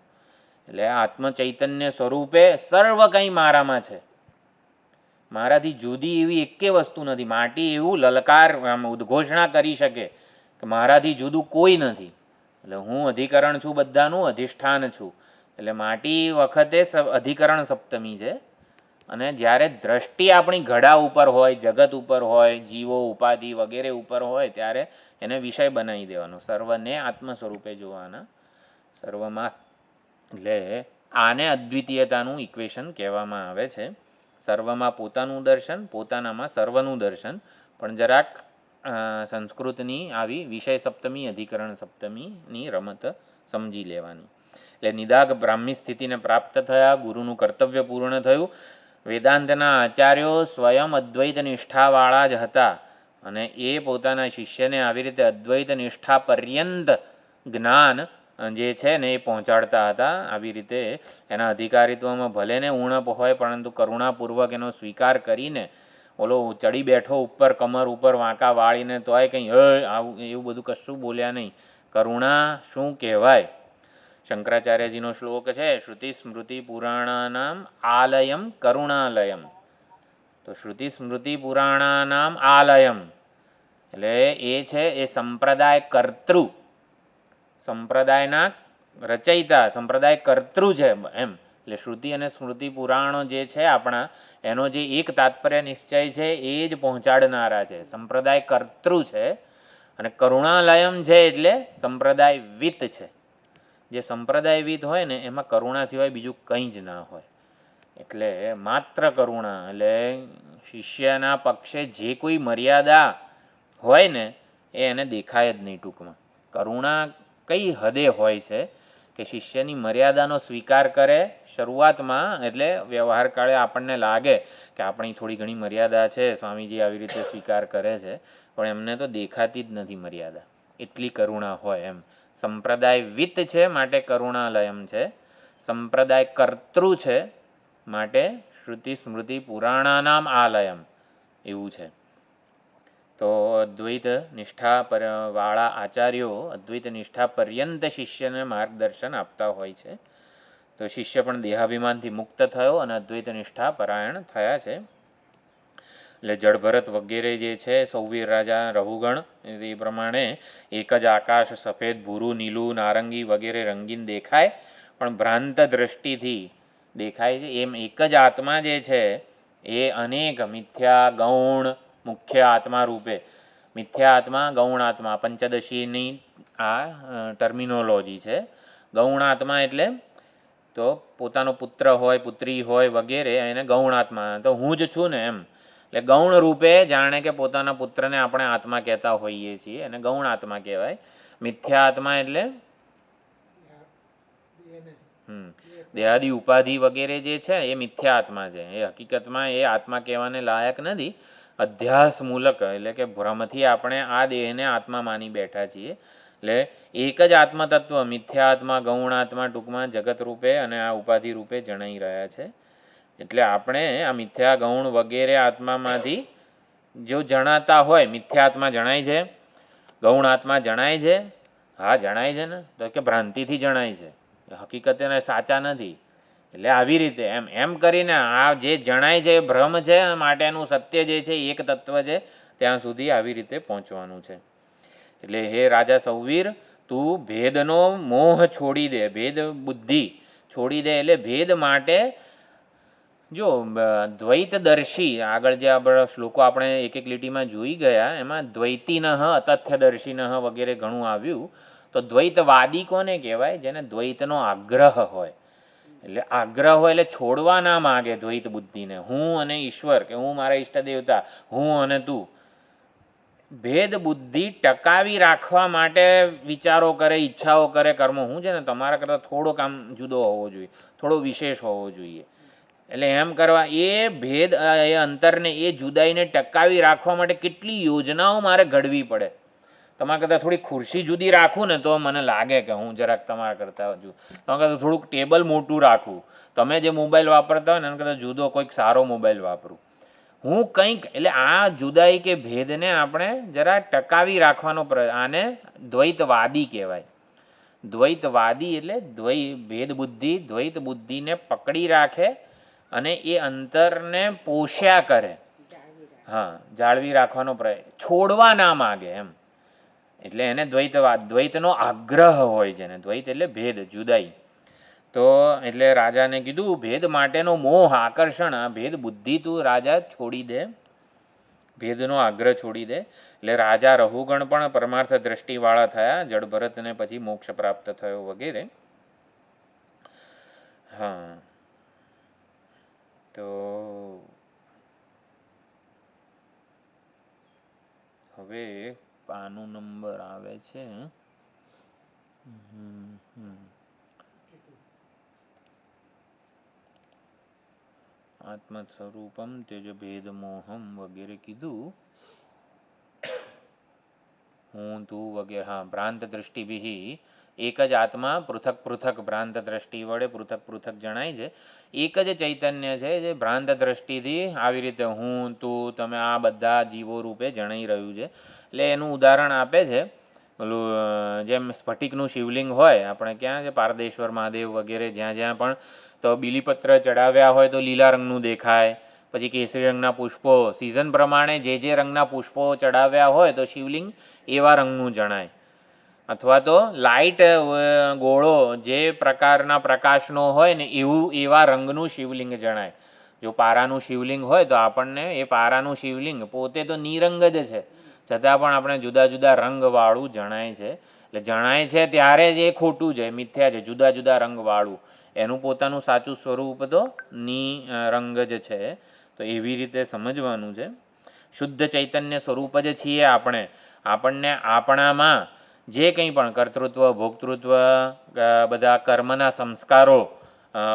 એટલે આત્મ ચૈતન્ય સ્વરૂપે સર્વ કંઈ મારામાં છે. મારાથી જુદી એવી એકે વસ્તુ નથી. માટી એવું લલકાર ઉદ્ઘોષણા કરી શકે કે મારાથી જુદું કોઈ નથી. એટલે હું અધિકરણ છું બધાનું, અધિષ્ઠાન છું. એટલે માટી વખતે અધિકરણ સપ્તમી છે. અને જ્યારે દ્રષ્ટિ આપણી ઘડા ઉપર હોય, જગત ઉપર હોય, જીવો ઉપાધિ વગેરે ઉપર હોય, ત્યારે એને વિષય બનાવી દેવાનો. સર્વને આત્મ સ્વરૂપે જોવાના, સર્વમાં. એટલે આને અદ્વિતીયતાનું ઇક્વેશન કહેવામાં આવે છે. સર્વમાં પોતાનું દર્શન, પોતાનામાં સર્વનું દર્શન. પણ જરાક સંસ્કૃતની આવી વિષય સપ્તમી, અધિકરણ સપ્તમીની રમત સમજી લેવાની. એટલે નિદાગ બ્રાહ્મી સ્થિતિને પ્રાપ્ત થયા, ગુરુનું કર્તવ્ય પૂર્ણ થયું. વેદાંતના આચાર્યો સ્વયં અદ્વૈત નિષ્ઠાવાળા જ હતા અને એ પોતાના શિષ્યને આવી રીતે અદ્વૈત નિષ્ઠા પર્યંત જ્ઞાન જે છે ને એ પહોંચાડતા હતા. આવી રીતે એના અધિકારીત્વમાં ભલે ને ઉણપ હોય, પરંતુ કરુણાપૂર્વક એનો સ્વીકાર કરીને ઓલો ચડી બેઠો ઉપર, કમર ઉપર વાંકા વાળીને તોય કંઈ આવું એવું બધું કશું બોલ્યા નહીં. કરુણા શું કહેવાય? શંકરાચાર્યજીનો શ્લોક છે, શ્રુતિ સ્મૃતિ પુરાણાનામ આલયમ કરુણાલયમ. તો શ્રુતિ સ્મૃતિ પુરાણાનામ આલયમ એટલે એ છે એ સંપ્રદાય કર્તૃ, સંપ્રદાયના રચયિતા, સંપ્રદાય કર્તૃ છે એમ. એટલે શ્રુતિ અને સ્મૃતિ પુરાણો જે છે આપણા, એનો જે એક તાત્પર્ય નિશ્ચય છે એ જ પહોંચાડનારા છે. સંપ્રદાય કર્તૃ છે. અને કરુણાલયમ છે એટલે સંપ્રદાય વિત છે. જે સંપ્રદાયવિદ હોય ને એમાં કરુણા સિવાય બીજું કંઈ જ ના હોય. એટલે માત્ર કરુણા. એટલે શિષ્યના પક્ષે જે કોઈ મર્યાદા હોય ને એ એને દેખાય જ નહીં. ટૂંકમાં કરુણા કઈ હદે હોય છે કે શિષ્યની મર્યાદાનો સ્વીકાર કરે શરૂઆતમાં. એટલે વ્યવહાર કાળે આપણને લાગે કે આપણી થોડી ઘણી મર્યાદા છે, સ્વામીજી આવી રીતે સ્વીકાર કરે છે, પણ એમને તો દેખાતી જ નથી મર્યાદા. એટલી કરુણા હોય એમ. સંપ્રદાય વિત છે માટે કરુણાલયમ છે. સંપ્રદાય કર્તૃ છે માટે શ્રુતિ સ્મૃતિ પુરાણાનામ આલયમ એવું છે. તો અદ્વૈત નિષ્ઠા વાળા આચાર્યો અદ્વૈત નિષ્ઠા પર્યંત શિષ્યને માર્ગદર્શન આપતા હોય છે. તો શિષ્ય પણ દેહાભિમાનથી મુક્ત થયો અને અદ્વૈત નિષ્ઠા પરાયણ થયા છે. એટલે જળભરત વગેરે જે છે, સૌવીર રાજા, રહુગણ, એ પ્રમાણે એક જ આકાશ સફેદ, ભૂરું, નીલું, નારંગી વગેરે રંગીન દેખાય, પણ ભ્રાંત દ્રષ્ટિથી દેખાય છે. એમ એક જ આત્મા જે છે એ અનેક મિથ્યા ગૌણ મુખ્ય આત્મા રૂપે, મિથ્યા આત્મા, ગૌણ આત્મા, પંચદશીની આ ટર્મિનોલોજી છે. ગૌણ આત્મા એટલે તો પોતાનો પુત્ર હોય, પુત્રી હોય વગેરે, એને ગૌણ આત્મા. તો હું જ છું ને એમ. એટલે ગૌણ રૂપે જાણે કે પોતાના પુત્રને આપણે આત્મા કહેતા હોઈએ છીએ, એને ગૌણ આત્મા કહેવાય. મિથ્યા આત્મા એટલે દેહાદી ઉપાધિ વગેરે જે છે એ મિથ્યા આત્મા છે. એ હકીકતમાં એ આત્મા કહેવાને લાયક નથી. અધ્યાસમૂલક એટલે કે ભ્રમથી આપણે આ દેહને આત્મા માની બેઠા છીએ. એટલે એક જ આત્મતત્વ મિથ્યા આત્મા, ગૌણ આત્મા ટૂંકમાં જગત રૂપે અને આ ઉપાધિ રૂપે જણાઈ રહ્યા છે. એટલે આપણે આ મિથ્યા ગૌણ વગેરે આત્મામાંથી જો જણાતા હોય, મિથ્યા આત્મા જણાય છે, ગૌણ આત્મા જણાય છે, હા જણાય છે ને, તો કે ભ્રાંતિથી જણાય છે, હકીકતે સાચા નથી. એટલે આવી રીતે એમ એમ કરીને આ જે જણાય છે એ ભ્રમ છે, માટેનું સત્ય જે છે એક તત્વ છે, ત્યાં સુધી આવી રીતે પહોંચવાનું છે. એટલે હે રાજા સૌવીર, તું ભેદનો મોહ છોડી દે, ભેદ બુદ્ધિ છોડી દે. એટલે ભેદ માટે જો દ્વૈતદર્શી, આગળ જે આપણા શ્લોકો આપણે એક એક લીટીમાં જોઈ ગયા, એમાં દ્વૈતિનઃ, અતથ્યદર્શિનઃ વગેરે ઘણું આવ્યું. તો દ્વૈતવાદી કોને કહેવાય? જેને દ્વૈતનો આગ્રહ હોય. એટલે આગ્રહ હોય એટલે છોડવા ના માગે દ્વૈત બુદ્ધિને. હું અને ઈશ્વર, કે હું મારા ઈષ્ટ દેવતા, હું અને તું. ભેદ બુદ્ધિ ટકાવી રાખવા માટે વિચારો કરે, ઈચ્છાઓ કરે, કર્મો. હું છે ને તમારા કરતાં થોડો કામ જુદો હોવો જોઈએ, થોડો વિશેષ હોવો જોઈએ. એટલે એમ કરવા, એ ભેદ, એ અંતરને, એ જુદાઈને ટકાવી રાખવા માટે કેટલી યોજનાઓ મારે ઘડવી પડે. તમારા કરતાં થોડી ખુરશી જુદી રાખું ને તો મને લાગે કે હું જરાક તમારા કરતાં હજુ તમારા કરતાં થોડુંક ટેબલ મોટું રાખું, તમે જે મોબાઈલ વાપરતા હોય ને એના કરતાં જુદો કોઈક સારો મોબાઈલ વાપરું, હું કંઈક, એટલે આ જુદાઈ કે ભેદને આપણે જરા ટકાવી રાખવાનો આને દ્વૈતવાદી કહેવાય. દ્વૈતવાદી એટલે ભેદ બુદ્ધિ, દ્વૈત બુદ્ધિને પકડી રાખે અને એ અંતરને પોષ્યા કરે. હા, જાળવી રાખવાનો પ્રયત્ન, છોડવા ના માગે એમ. એટલે એને દ્વૈતવાદ, દ્વૈતનો આગ્રહ હોય છે. દ્વૈત એટલે ભેદ, જુદાઈ. તો એટલે રાજાને કીધું ભેદ માટેનો મોહ, આકર્ષણ, આ ભેદ બુદ્ધિ તું રાજા છોડી દે, ભેદનો આગ્રહ છોડી દે. એટલે રાજા રહુગણ પણ પરમાર્થ દ્રષ્ટિવાળા થયા, જડભરતને પછી મોક્ષ પ્રાપ્ત થયો વગેરે. હા, તો હવે પાનું નંબર આવે છે આત્મ સ્વરૂપમ તેજ ભેદ મોહમ વગેરે કીધું. હું તું વગેરે. હા, ભ્રાંત દ્રષ્ટિભિ એક જ આત્મા પૃથક પૃથક ભ્રાંત દ્રષ્ટિ વડે પૃથક પૃથક જણાય છે. એક જ ચૈતન્ય છે જે ભ્રાંત દ્રષ્ટિથી આવી રીતે હું તું તમે આ બધા જીવો રૂપે જણાઈ રહ્યું છે. એટલે એનું ઉદાહરણ આપે છે પેલું જેમ સ્ફટિકનું શિવલિંગ હોય, આપણે ક્યાં છે પારદેશ્વર મહાદેવ વગેરે જ્યાં જ્યાં પણ તો બીલીપત્ર ચડાવ્યા હોય તો લીલા રંગનું દેખાય, પછી કેસરી રંગના પુષ્પો, સિઝન પ્રમાણે જે રંગના પુષ્પો ચડાવ્યા હોય તો શિવલિંગ એવા રંગનું જણાય. અથવા તો લાઇટ ગોળો જે પ્રકારના પ્રકાશનો હોય ને એવા રંગનું શિવલિંગ જણાય. જો પારાનું શિવલિંગ હોય તો આપણને એ પારાનું શિવલિંગ પોતે તો નિરંગ જ છે, છતાં પણ આપણે જુદા જુદા રંગવાળું જણાય છે. એટલે જણાય છે ત્યારે જ એ ખોટું છે, મિથ્યા છે. જુદા જુદા રંગવાળું એનું પોતાનું સાચું સ્વરૂપ તો રંગ જ છે. તો એવી રીતે સમજવાનું છે. શુદ્ધ ચૈતન્ય સ્વરૂપ જ છીએ આપણે. આપણને આપણામાં જે કંઈ પણ કર્તૃત્વ, ભોક્તૃત્વ, બધા કર્મના સંસ્કારો,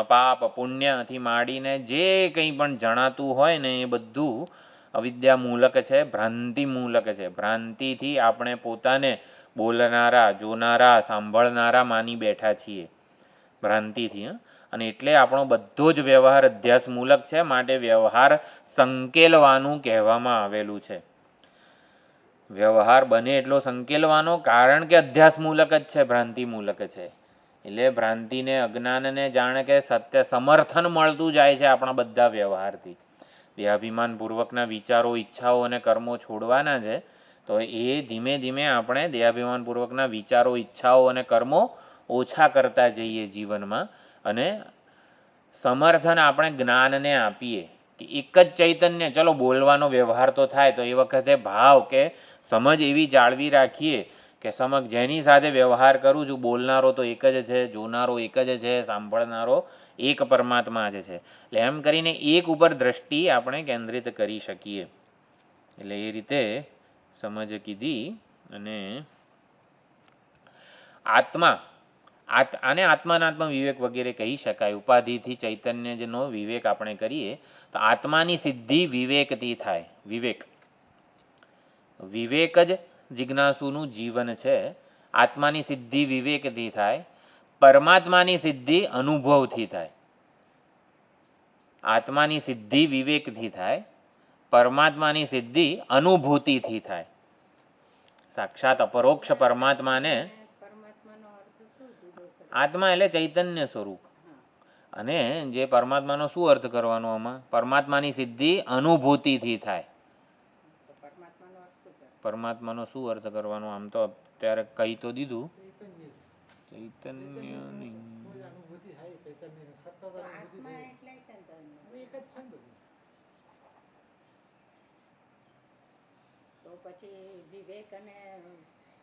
પાપ પુણ્યથી માંડીને જે કંઈ પણ જણાતું હોય ને એ બધું અવિદ્યા મૂલક છે, ભ્રાંતિ મૂલક છે. ભ્રાંતિથી આપણે પોતાને બોલનારા, જોનારા, સાંભળનારા માની બેઠા છીએ ભ્રાંતિથી. અને એટલે આપણો બધો જ વ્યવહાર અધ્યાસમૂલક છે, માટે વ્યવહાર સંકેલવાનું કહેવામાં આવેલું છે. વ્યવહાર બને એટલો સંકેલવાનો, કારણ કે અધ્યાસમૂલક જ છે, ભ્રાંતિમૂલક છે. એટલે ભ્રાંતિને, અજ્ઞાનને જાણે કે સત્ય સમર્થન મળતું જાય છે આપણા બધા વ્યવહારથી. દેહાભિમાનપૂર્વકના વિચારો, ઈચ્છાઓ અને કર્મો છોડવાના છે. તો એ ધીમે ધીમે આપણે દેહાભિમાનપૂર્વકના વિચારો, ઈચ્છાઓ અને કર્મો ઓછા કરતા જઈએ જીવનમાં, અને સમર્થન આપણે જ્ઞાનને આપીએ કે એક જ ચૈતન્ય. ચલો બોલવાનો વ્યવહાર તો થાય તો એ વખતે ભાવ કે સમજ એવી જાળવી રાખીએ કે જેની સાથે વ્યવહાર કરું છું બોલનારો તો એક જ છે, જોનારો એક જ છે, સાંભળનારો એક પરમાત્મા જ છે. એટલે એમ કરીને એક ઉપર દ્રષ્ટિ આપણે કેન્દ્રિત કરી શકીએ. એટલે એ રીતે સમજ કીધી. અને આત્મા આને આત્માનાત્મ વિવેક વગેરે કહી શકાય. ઉપાધિથી ચૈતન્યનો વિવેક આપણે કરીએ તો આત્માની સિદ્ધિ વિવેકથી થાય. વિવેક જ જિજ્ઞાસુનું જીવન છે. આત્માની સિદ્ધિ વિવેકથી થાય, પરમાત્માની સિદ્ધિ અનુભવથી થાય. આત્માની સિદ્ધિ વિવેકથી થાય, પરમાત્માની સિદ્ધિ અનુભૂતિથી થાય. સાક્ષાત અપરોક્ષ પરમાત્માને, આત્મા એટલે ચૈતન્ય સ્વરૂપ. અને જે પરમાત્માનો શું અર્થ કરવાનો આમાં? પરમાત્માની સિદ્ધિ અનુભૂતિથી થાય. પરમાત્માનો શું અર્થ કરવાનો? આમ તો અત્યારે કહી તો દીધું. ચૈતન્યની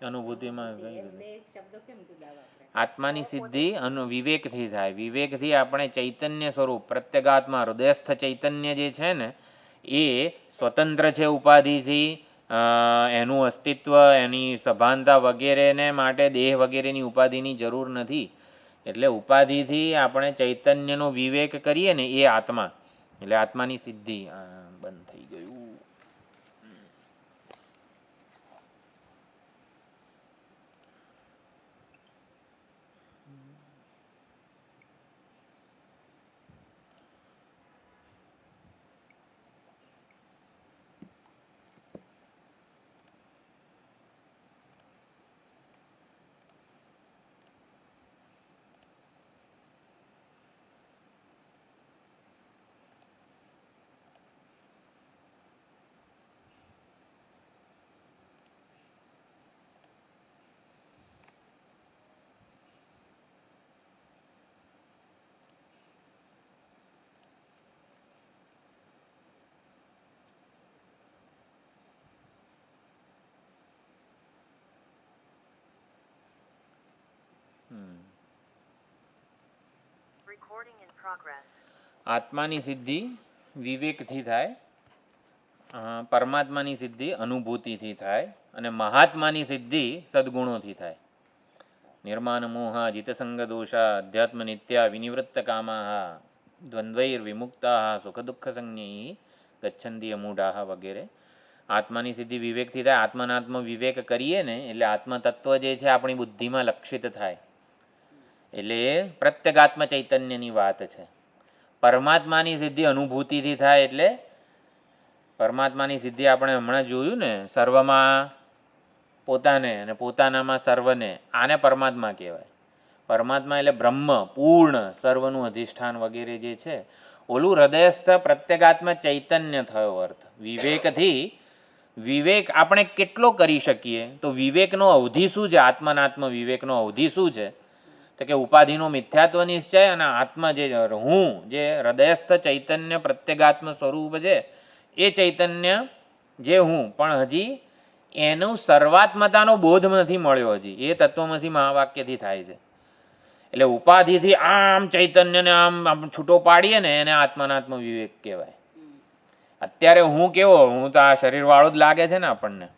અનુભૂતિમાં આત્માની સિદ્ધિ વિવેકથી થાય. વિવેકથી આપણે ચૈતન્ય સ્વરૂપ, પ્રત્યેગાત્મા, હૃદયસ્થ ચૈતન્ય જે છે ને એ સ્વતંત્ર છે ઉપાધિથી. એનું અસ્તિત્વ, એની સભાનતા વગેરેને માટે દેહ વગેરેની ઉપાધિની જરૂર નથી. એટલે ઉપાધિથી આપણે ચૈતન્યનો વિવેક કરીએ ને એ આત્મા, એટલે આત્માની સિદ્ધિ. બંધ થઈ ગયું. આત્માની સિદ્ધિ વિવેકથી થાય, પરમાત્માની સિદ્ધિ અનુભૂતિથી થાય, અને મહાત્માની સિદ્ધિ સદ્ગુણોથી થાય. નિર્માણ મોહા જીતસંગ દોષા અધ્યાત્મ નિત્યા વિનિવૃત્ત કામા દ્વંદ્વૈર વિમુક્તા સુખ દુઃખ સંજ્ઞી ગચ્છંતી અમૂઢા વગેરે. આત્માની સિદ્ધિ વિવેકથી થાય. આત્મનાત્મ વિવેક કરીએ ને એટલે આત્મતત્વ જે છે આપણી બુદ્ધિમાં લક્ષિત થાય, એટલે એ પ્રત્યેગાત્મ ચૈતન્યની વાત છે. પરમાત્માની સિદ્ધિ અનુભૂતિથી થાય, એટલે પરમાત્માની સિદ્ધિ આપણે હમણાં જોયું ને, સર્વમાં પોતાને અને પોતાનામાં સર્વને, આને પરમાત્મા કહેવાય. પરમાત્મા એટલે બ્રહ્મ, પૂર્ણ, સર્વનું અધિષ્ઠાન વગેરે જે છે. ઓલું હૃદયસ્થ પ્રત્યેગાત્મ ચૈતન્ય થયો અર્થ. વિવેકથી વિવેક આપણે કેટલો કરી શકીએ? તો વિવેકનો અવધિ શું છે? આત્મનાત્મ વિવેકનો અવધિ શું છે? તો કે ઉપાધિનો મિથ્યાત્વ નિશ્ચય અને આત્મા જે હું, જે હૃદયસ્થ ચૈતન્ય પ્રત્યેગાત્મ સ્વરૂપ છે, એ ચૈતન્ય જે હું, પણ હજી એનું સર્વાત્મતાનો બોધ નથી મળ્યો હજી. એ તત્વમસી મહાવાક્યથી થાય છે. એટલે ઉપાધિથી આમ ચૈતન્યને આમ છૂટો પાડીએ ને, એને આત્મનાત્મ વિવેક કહેવાય. અત્યારે હું કેવો, હું તો આ શરીરવાળો જ લાગે છે ને આપણને.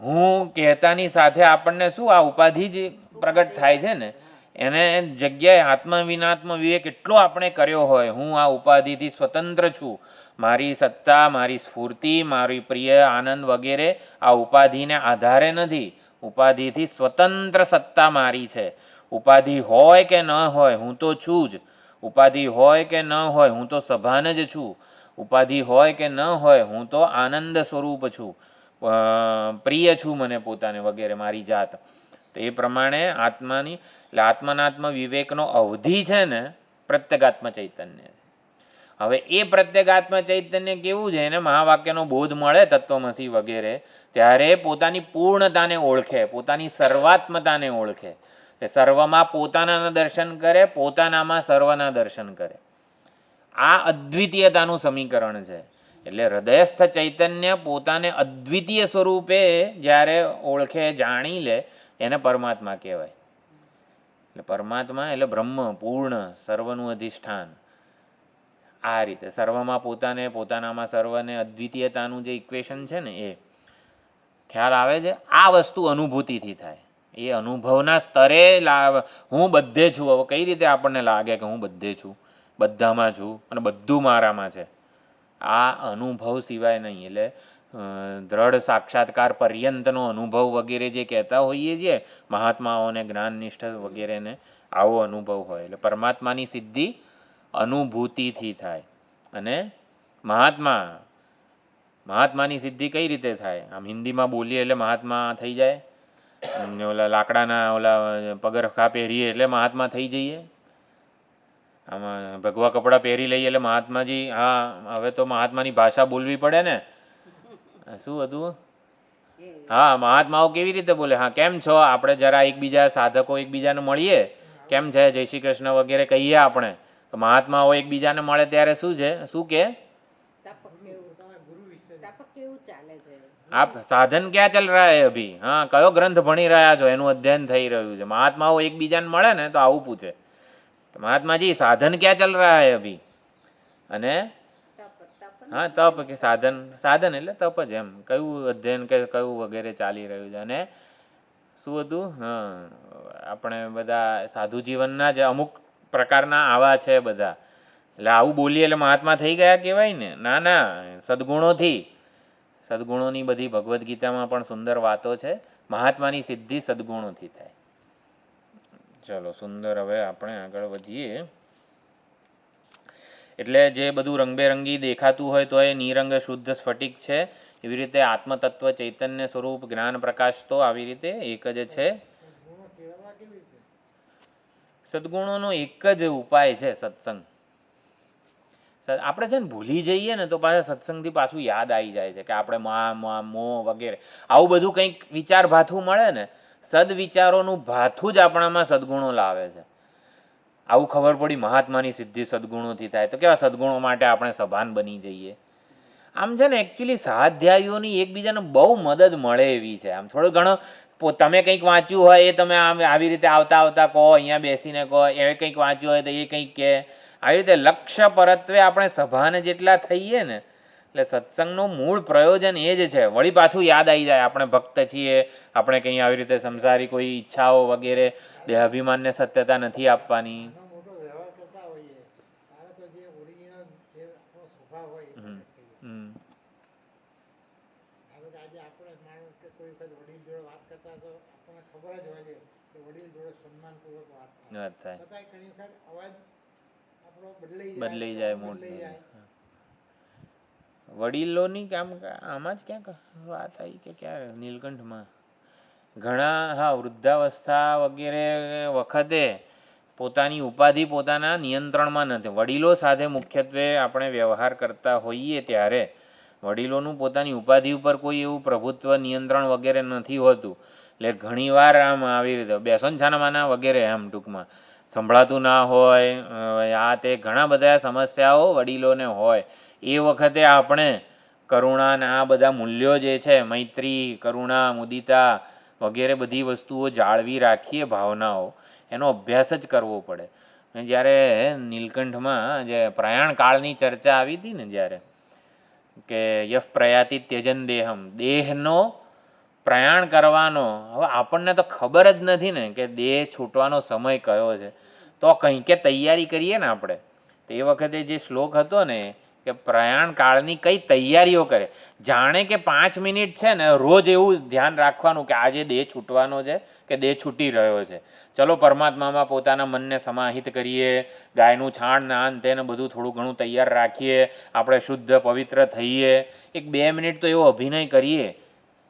હું કહેતાની સાથે આપણને શું આ ઉપાધિ જ પ્રગટ થાય છે ને, એને જગ્યાએ આત્મ વિનાત્મ વિવેક એટલો આપણે કર્યો હોય, હું આ ઉપાધિથી સ્વતંત્ર છું, મારી સત્તા, મારી સ્ફૂર્તિ, મારી પ્રિય આનંદ વગેરે આ ઉપાધિને આધારે નથી, ઉપાધિથી સ્વતંત્ર સત્તા મારી છે. ઉપાધિ હોય કે ન હોય હું તો છું જ. ઉપાધિ હોય કે ન હોય હું તો સભાન જ છું. ઉપાધિ હોય કે ન હોય હું તો આનંદ સ્વરૂપ છું, પ્રિય છું મને પોતાને વગેરે, મારી જાત. તો એ પ્રમાણે આત્માની એટલે આત્મનાત્મ વિવેકનો અવધિ છે ને પ્રત્યેગાત્મ ચૈતન્ય. હવે એ પ્રત્યેગાત્મ ચૈતન્ય કેવું છે? એને મહાવાક્યનો બોધ મળે, તત્વમસી વગેરે, ત્યારે પોતાની પૂર્ણતાને ઓળખે, પોતાની સર્વાત્મતાને ઓળખે. સર્વમાં પોતાના દર્શન કરે, પોતાનામાં સર્વના દર્શન કરે. આ અદ્વિતીયતાનું સમીકરણ છે. એટલે હૃદયસ્થ ચૈતન્ય પોતાને અદ્વિતીય સ્વરૂપે જ્યારે ઓળખે, જાણી લે, એને પરમાત્મા કહેવાય. એટલે પરમાત્મા એટલે બ્રહ્મ, પૂર્ણ, સર્વનું અધિષ્ઠાન. આ રીતે સર્વમાં પોતાને, પોતાનામાં સર્વને, અદ્વિતીયતાનું જે ઇક્વેશન છે ને, એ ખ્યાલ આવે છે. આ વસ્તુ અનુભૂતિથી થાય. એ અનુભવના સ્તરે હું બધે છું. હવે કઈ રીતે આપણને લાગે કે હું બધે છું, બધામાં છું અને બધું મારામાં છે? આ અનુભવ સિવાય નહીં. એટલે દ્રઢ સાક્ષાત્કાર પર્યંતનો અનુભવ વગેરે જે કહેતા હોઈએ છીએ મહાત્માઓને, જ્ઞાનનિષ્ઠ વગેરેને, આવો અનુભવ હોય. એટલે પરમાત્માની સિદ્ધિ અનુભૂતિથી થાય. અને મહાત્માની સિદ્ધિ કઈ રીતે થાય? આમ હિન્દીમાં બોલીએ એટલે મહાત્મા થઈ જાય, ઓલા લાકડાના ઓલા પગરખા પહેરીએ એટલે મહાત્મા થઈ જઈએ, આમાં ભગવા કપડાં પહેરી લઈએ એટલે મહાત્માજી. હા, હવે તો મહાત્માની ભાષા બોલવી પડે ને. શું હતું? હા, મહાત્માઓ કેવી રીતે બોલે? હા, કેમ છો? આપણે જરા એકબીજા સાધકો એકબીજાને મળીએ, કેમ છે, જય શ્રી કૃષ્ણ વગેરે કહીએ આપણે. તો મહાત્માઓ એકબીજાને મળે ત્યારે શું છે? શું કે આપ સાધન ક્યાં ચલ રહા હૈ અભી? હા, કયો ગ્રંથ ભણી રહ્યા છો? એનું અધ્યયન થઈ રહ્યું છે. મહાત્માઓ એકબીજાને મળે ને તો આવું પૂછે, મહાત્માજી સાધન ક્યાં ચલ રહા હૈ અભી? અને હા, તપ કે સાધન, સાધન એટલે તપ જ, એમ કયું અધ્યયન કે કયું વગેરે ચાલી રહ્યું છે. અને શું હતું? હા, આપણે બધા સાધુ જીવનના જ અમુક પ્રકારના આવા છે બધા. એટલે આવું બોલીએ એટલે મહાત્મા થઈ ગયા કહેવાય ને? ના ના, સદ્ગુણોથી, સદ્ગુણોની બધી ભગવદ્ ગીતામાં પણ સુંદર વાતો છે. મહાત્માની સિદ્ધિ સદ્ગુણોથી થાય. ચલો સુંદર. હવે આપણે આગળ વધીએ. એટલે જે બધું રંગબેરંગી દેખાતું હોય તો એ નિરંગ શુદ્ધ સ્ફટિક છે. એવી રીતે આત્મતત્વ ચૈતન્ય સ્વરૂપ જ્ઞાન પ્રકાશ તો આવી રીતે એક જ છે. સદ્ગુણોનો એક જ ઉપાય છે સત્સંગ. આપણે છે ને ભૂલી જઈએ ને તો પાછા સત્સંગથી પાછું યાદ આવી જાય છે કે આપણે મોહ વગેરે આવું બધું કંઈક વિચાર ભાથું મળે ને, સદવિચારોનું ભાથું જ આપણામાં સદ્ગુણો લાવે છે. આવું ખબર પડી મહાત્માની સિદ્ધિ સદ્ગુણોથી થાય તો કેવા સદ્ગુણો માટે આપણે સભાન બની જઈએ. આમ છે ને એકચ્યુઅલી સ્વાધ્યાયીઓની એકબીજાને બહુ મદદ મળે એવી છે. આમ થોડો ઘણો તમે કંઈક વાંચ્યું હોય એ તમે આમ આવી રીતે આવતા આવતા કહો, અહીંયા બેસીને કહો, એ કંઈક વાંચ્યું હોય તો એ કંઈક કહે. આવી રીતે લક્ષ્ય પરત્વે આપણે સભાને જેટલા થઈએ ને, એટલે સત્સંગનું મૂળ પ્રયોજન એ જ છે. વળી પાછું યાદ આવી જાય આપણે ભક્ત છીએ, આપણે કંઈ આવી રીતે સંસારી કોઈ ઈચ્છાઓ વગેરે દેહાભિમાનને સત્યતા નથી આપવાની. બદલાઈ જાય મોટું. વડીલોની કામ આમાં જ ક્યાંક વાત આવી કે ક્યારે નીલકંઠમાં ઘણા, હા, વૃદ્ધાવસ્થા વગેરે વખતે પોતાની ઉપાધિ પોતાના નિયંત્રણમાં નથી. વડીલો સાથે મુખ્યત્વે આપણે વ્યવહાર કરતા હોઈએ ત્યારે વડીલોનું પોતાની ઉપાધિ ઉપર કોઈ એવું પ્રભુત્વ નિયંત્રણ વગેરે નથી હોતું. એટલે ઘણીવાર આમ આવી રીતે બેસન છાનામાના વગેરે આમ ટૂંકમાં સંભળાતું ના હોય. આ તે ઘણા બધા સમસ્યાઓ વડીલોને હોય. એ વખતે આપણે કરુણા આ બધા મૂલ્યો જે છે, મૈત્રી, કરુણા, મુદિતા વગેરે બધી વસ્તુઓ જાળવી રાખીએ, ભાવનાઓ, એનો અભ્યાસ જ કરવો પડે. જ્યારે નીલકંઠમાં જે પ્રયાણ કાળની ચર્ચા આવી હતી ને, જ્યારે કે યફ પ્રયાતિ ત્યજન દેહમ, દેહનો પ્રયાણ કરવાનો, હવે આપણને તો ખબર જ નથી ને કે દેહ છૂટવાનો સમય કયો છે, તો કંઈ કે તૈયારી કરીએ ને આપણે. તો એ વખતે જે શ્લોક હતો ને કે પ્રયાણ કાળની કઈ તૈયારીઓ કરે, જાણે કે 5 મિનિટ છે ને રોજ એવું ધ્યાન રાખવાનું કે આજે દેહ છૂટવાનો છે કે દેહ છૂટી રહ્યો છે. ચલો પરમાત્મામાં પોતાના મનને સમાહિત કરીએ, ગાયનું છાણ નાન તેને બધું થોડું ઘણું તૈયાર રાખીએ, આપણે શુદ્ધ પવિત્ર થઈએ, 1-2 મિનિટ તો એવો અભિનય કરીએ.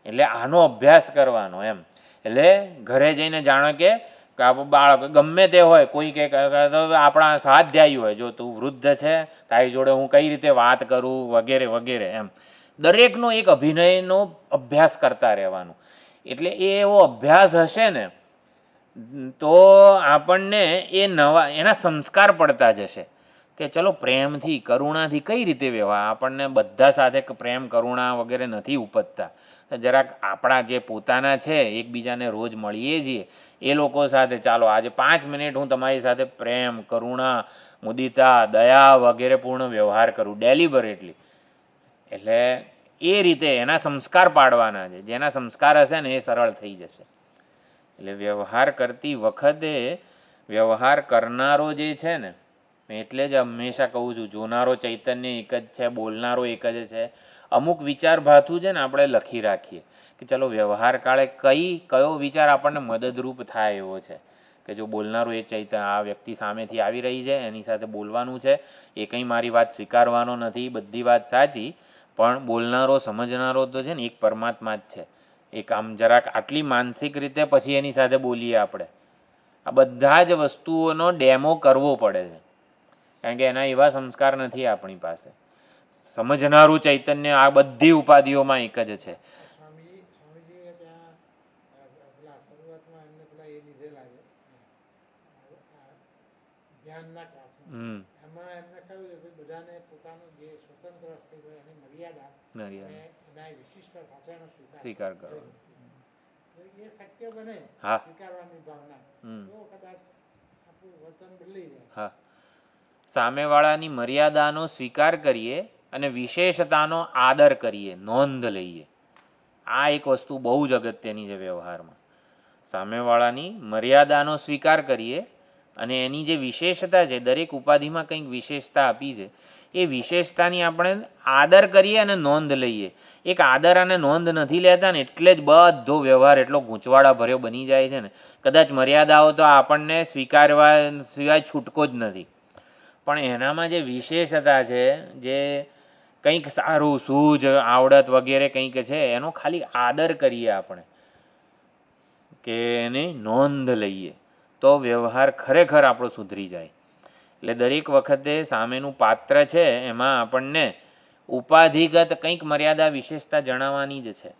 એટલે આનો અભ્યાસ કરવાનો એમ. એટલે ઘરે જઈને જાણો કે બાળક ગમે તે હોય, કોઈ કે આપણા સ્વાધ્યાયી હોય, જો તું વૃદ્ધ છે તારી જોડે હું કઈ રીતે વાત કરું વગેરે વગેરે એમ દરેકનો એક અભિનયનો અભ્યાસ કરતા રહેવાનું. એટલે એ એવો અભ્યાસ હશે ને તો આપણને એ નવા એના સંસ્કાર પડતા જશે કે ચલો પ્રેમથી, કરુણાથી કઈ રીતે વ્યવહાર. આપણને બધા સાથે પ્રેમ, કરુણા વગેરે નથી ઉપજતા. જરાક આપણા જે પોતાના છે એકબીજાને રોજ મળીએ છીએ એ લોકો સાથે ચાલો આજે 5 મિનિટ હું તમારી સાથે પ્રેમ, કરુણા, મુદિતા, દયા વગેરે પૂર્ણ વ્યવહાર કરું ડેલિબરેટલી. એટલે એ રીતે એના સંસ્કાર પાડવાના છે. જેના સંસ્કાર હશે ને એ સરળ થઈ જશે. એટલે વ્યવહાર કરતી વખતે વ્યવહાર કરનારો જે છે ને, એટલે જ હંમેશા કહું છું જોનારો ચૈતન્ય એક જ છે, બોલનારો એક જ છે. અમુક વિચાર ભાથું છે ને આપણે લખી રાખીએ કે ચલો વ્યવહાર કાળે કયો વિચાર આપણને મદદરૂપ થાય એવો છે કે જો બોલનારો એ ચૈતન્ય આ વ્યક્તિ સામેથી આવી રહી છે, એની સાથે બોલવાનું છે, એ કંઈ મારી વાત સ્વીકારવાનો નથી, બધી વાત સાચી, પણ બોલનારો સમજનારો તો છે ને એક પરમાત્મા જ છે. એક આમ જરાક આટલી માનસિક રીતે પછી એની સાથે બોલીએ આપણે. આ બધા જ વસ્તુઓનો ડેમો કરવો પડે છે, કારણ કે એના એવા સંસ્કાર નથી આપણી પાસે. સમજનારું ચૈતન્ય આ બધી ઉપાધિઓમાં એક જ છે. સ્વીકાર કરો. હા હા, સામેવાળાની મર્યાદાનો સ્વીકાર કરીએ અને વિશેષતાનો આદર કરીએ, નોંધ લઈએ. આ એક વસ્તુ બહુ જ અગત્યની છે વ્યવહારમાં. સામેવાળાની મર્યાદાનો સ્વીકાર કરીએ અને એની જે વિશેષતા છે, દરેક ઉપાધિમાં કંઈક વિશેષતા આપી છે, એ વિશેષતાની આપણે આદર કરીએ અને નોંધ લઈએ. એક આદર અને નોંધ નથી લેતા ને એટલે જ બધો વ્યવહાર એટલો ગૂંચવાડા ભર્યો બની જાય છે ને. કદાચ મર્યાદાઓ તો આપણને સ્વીકારવા સિવાય છૂટકો જ નથી, પણ એનામાં જે વિશેષતા છે, જે કંઈક સારું સૂઝ આવડત વગેરે કંઈક છે, એનો ખાલી આદર કરીએ આપણે કે એની નોંધ લઈએ તો વ્યવહાર ખરેખર આપણો સુધરી જાય. એટલે દરેક વખતે સામેનું પાત્ર છે એમાં આપણને ઉપાધિગત કંઈક મર્યાદા વિશેષતા જણાવવાની જ છે.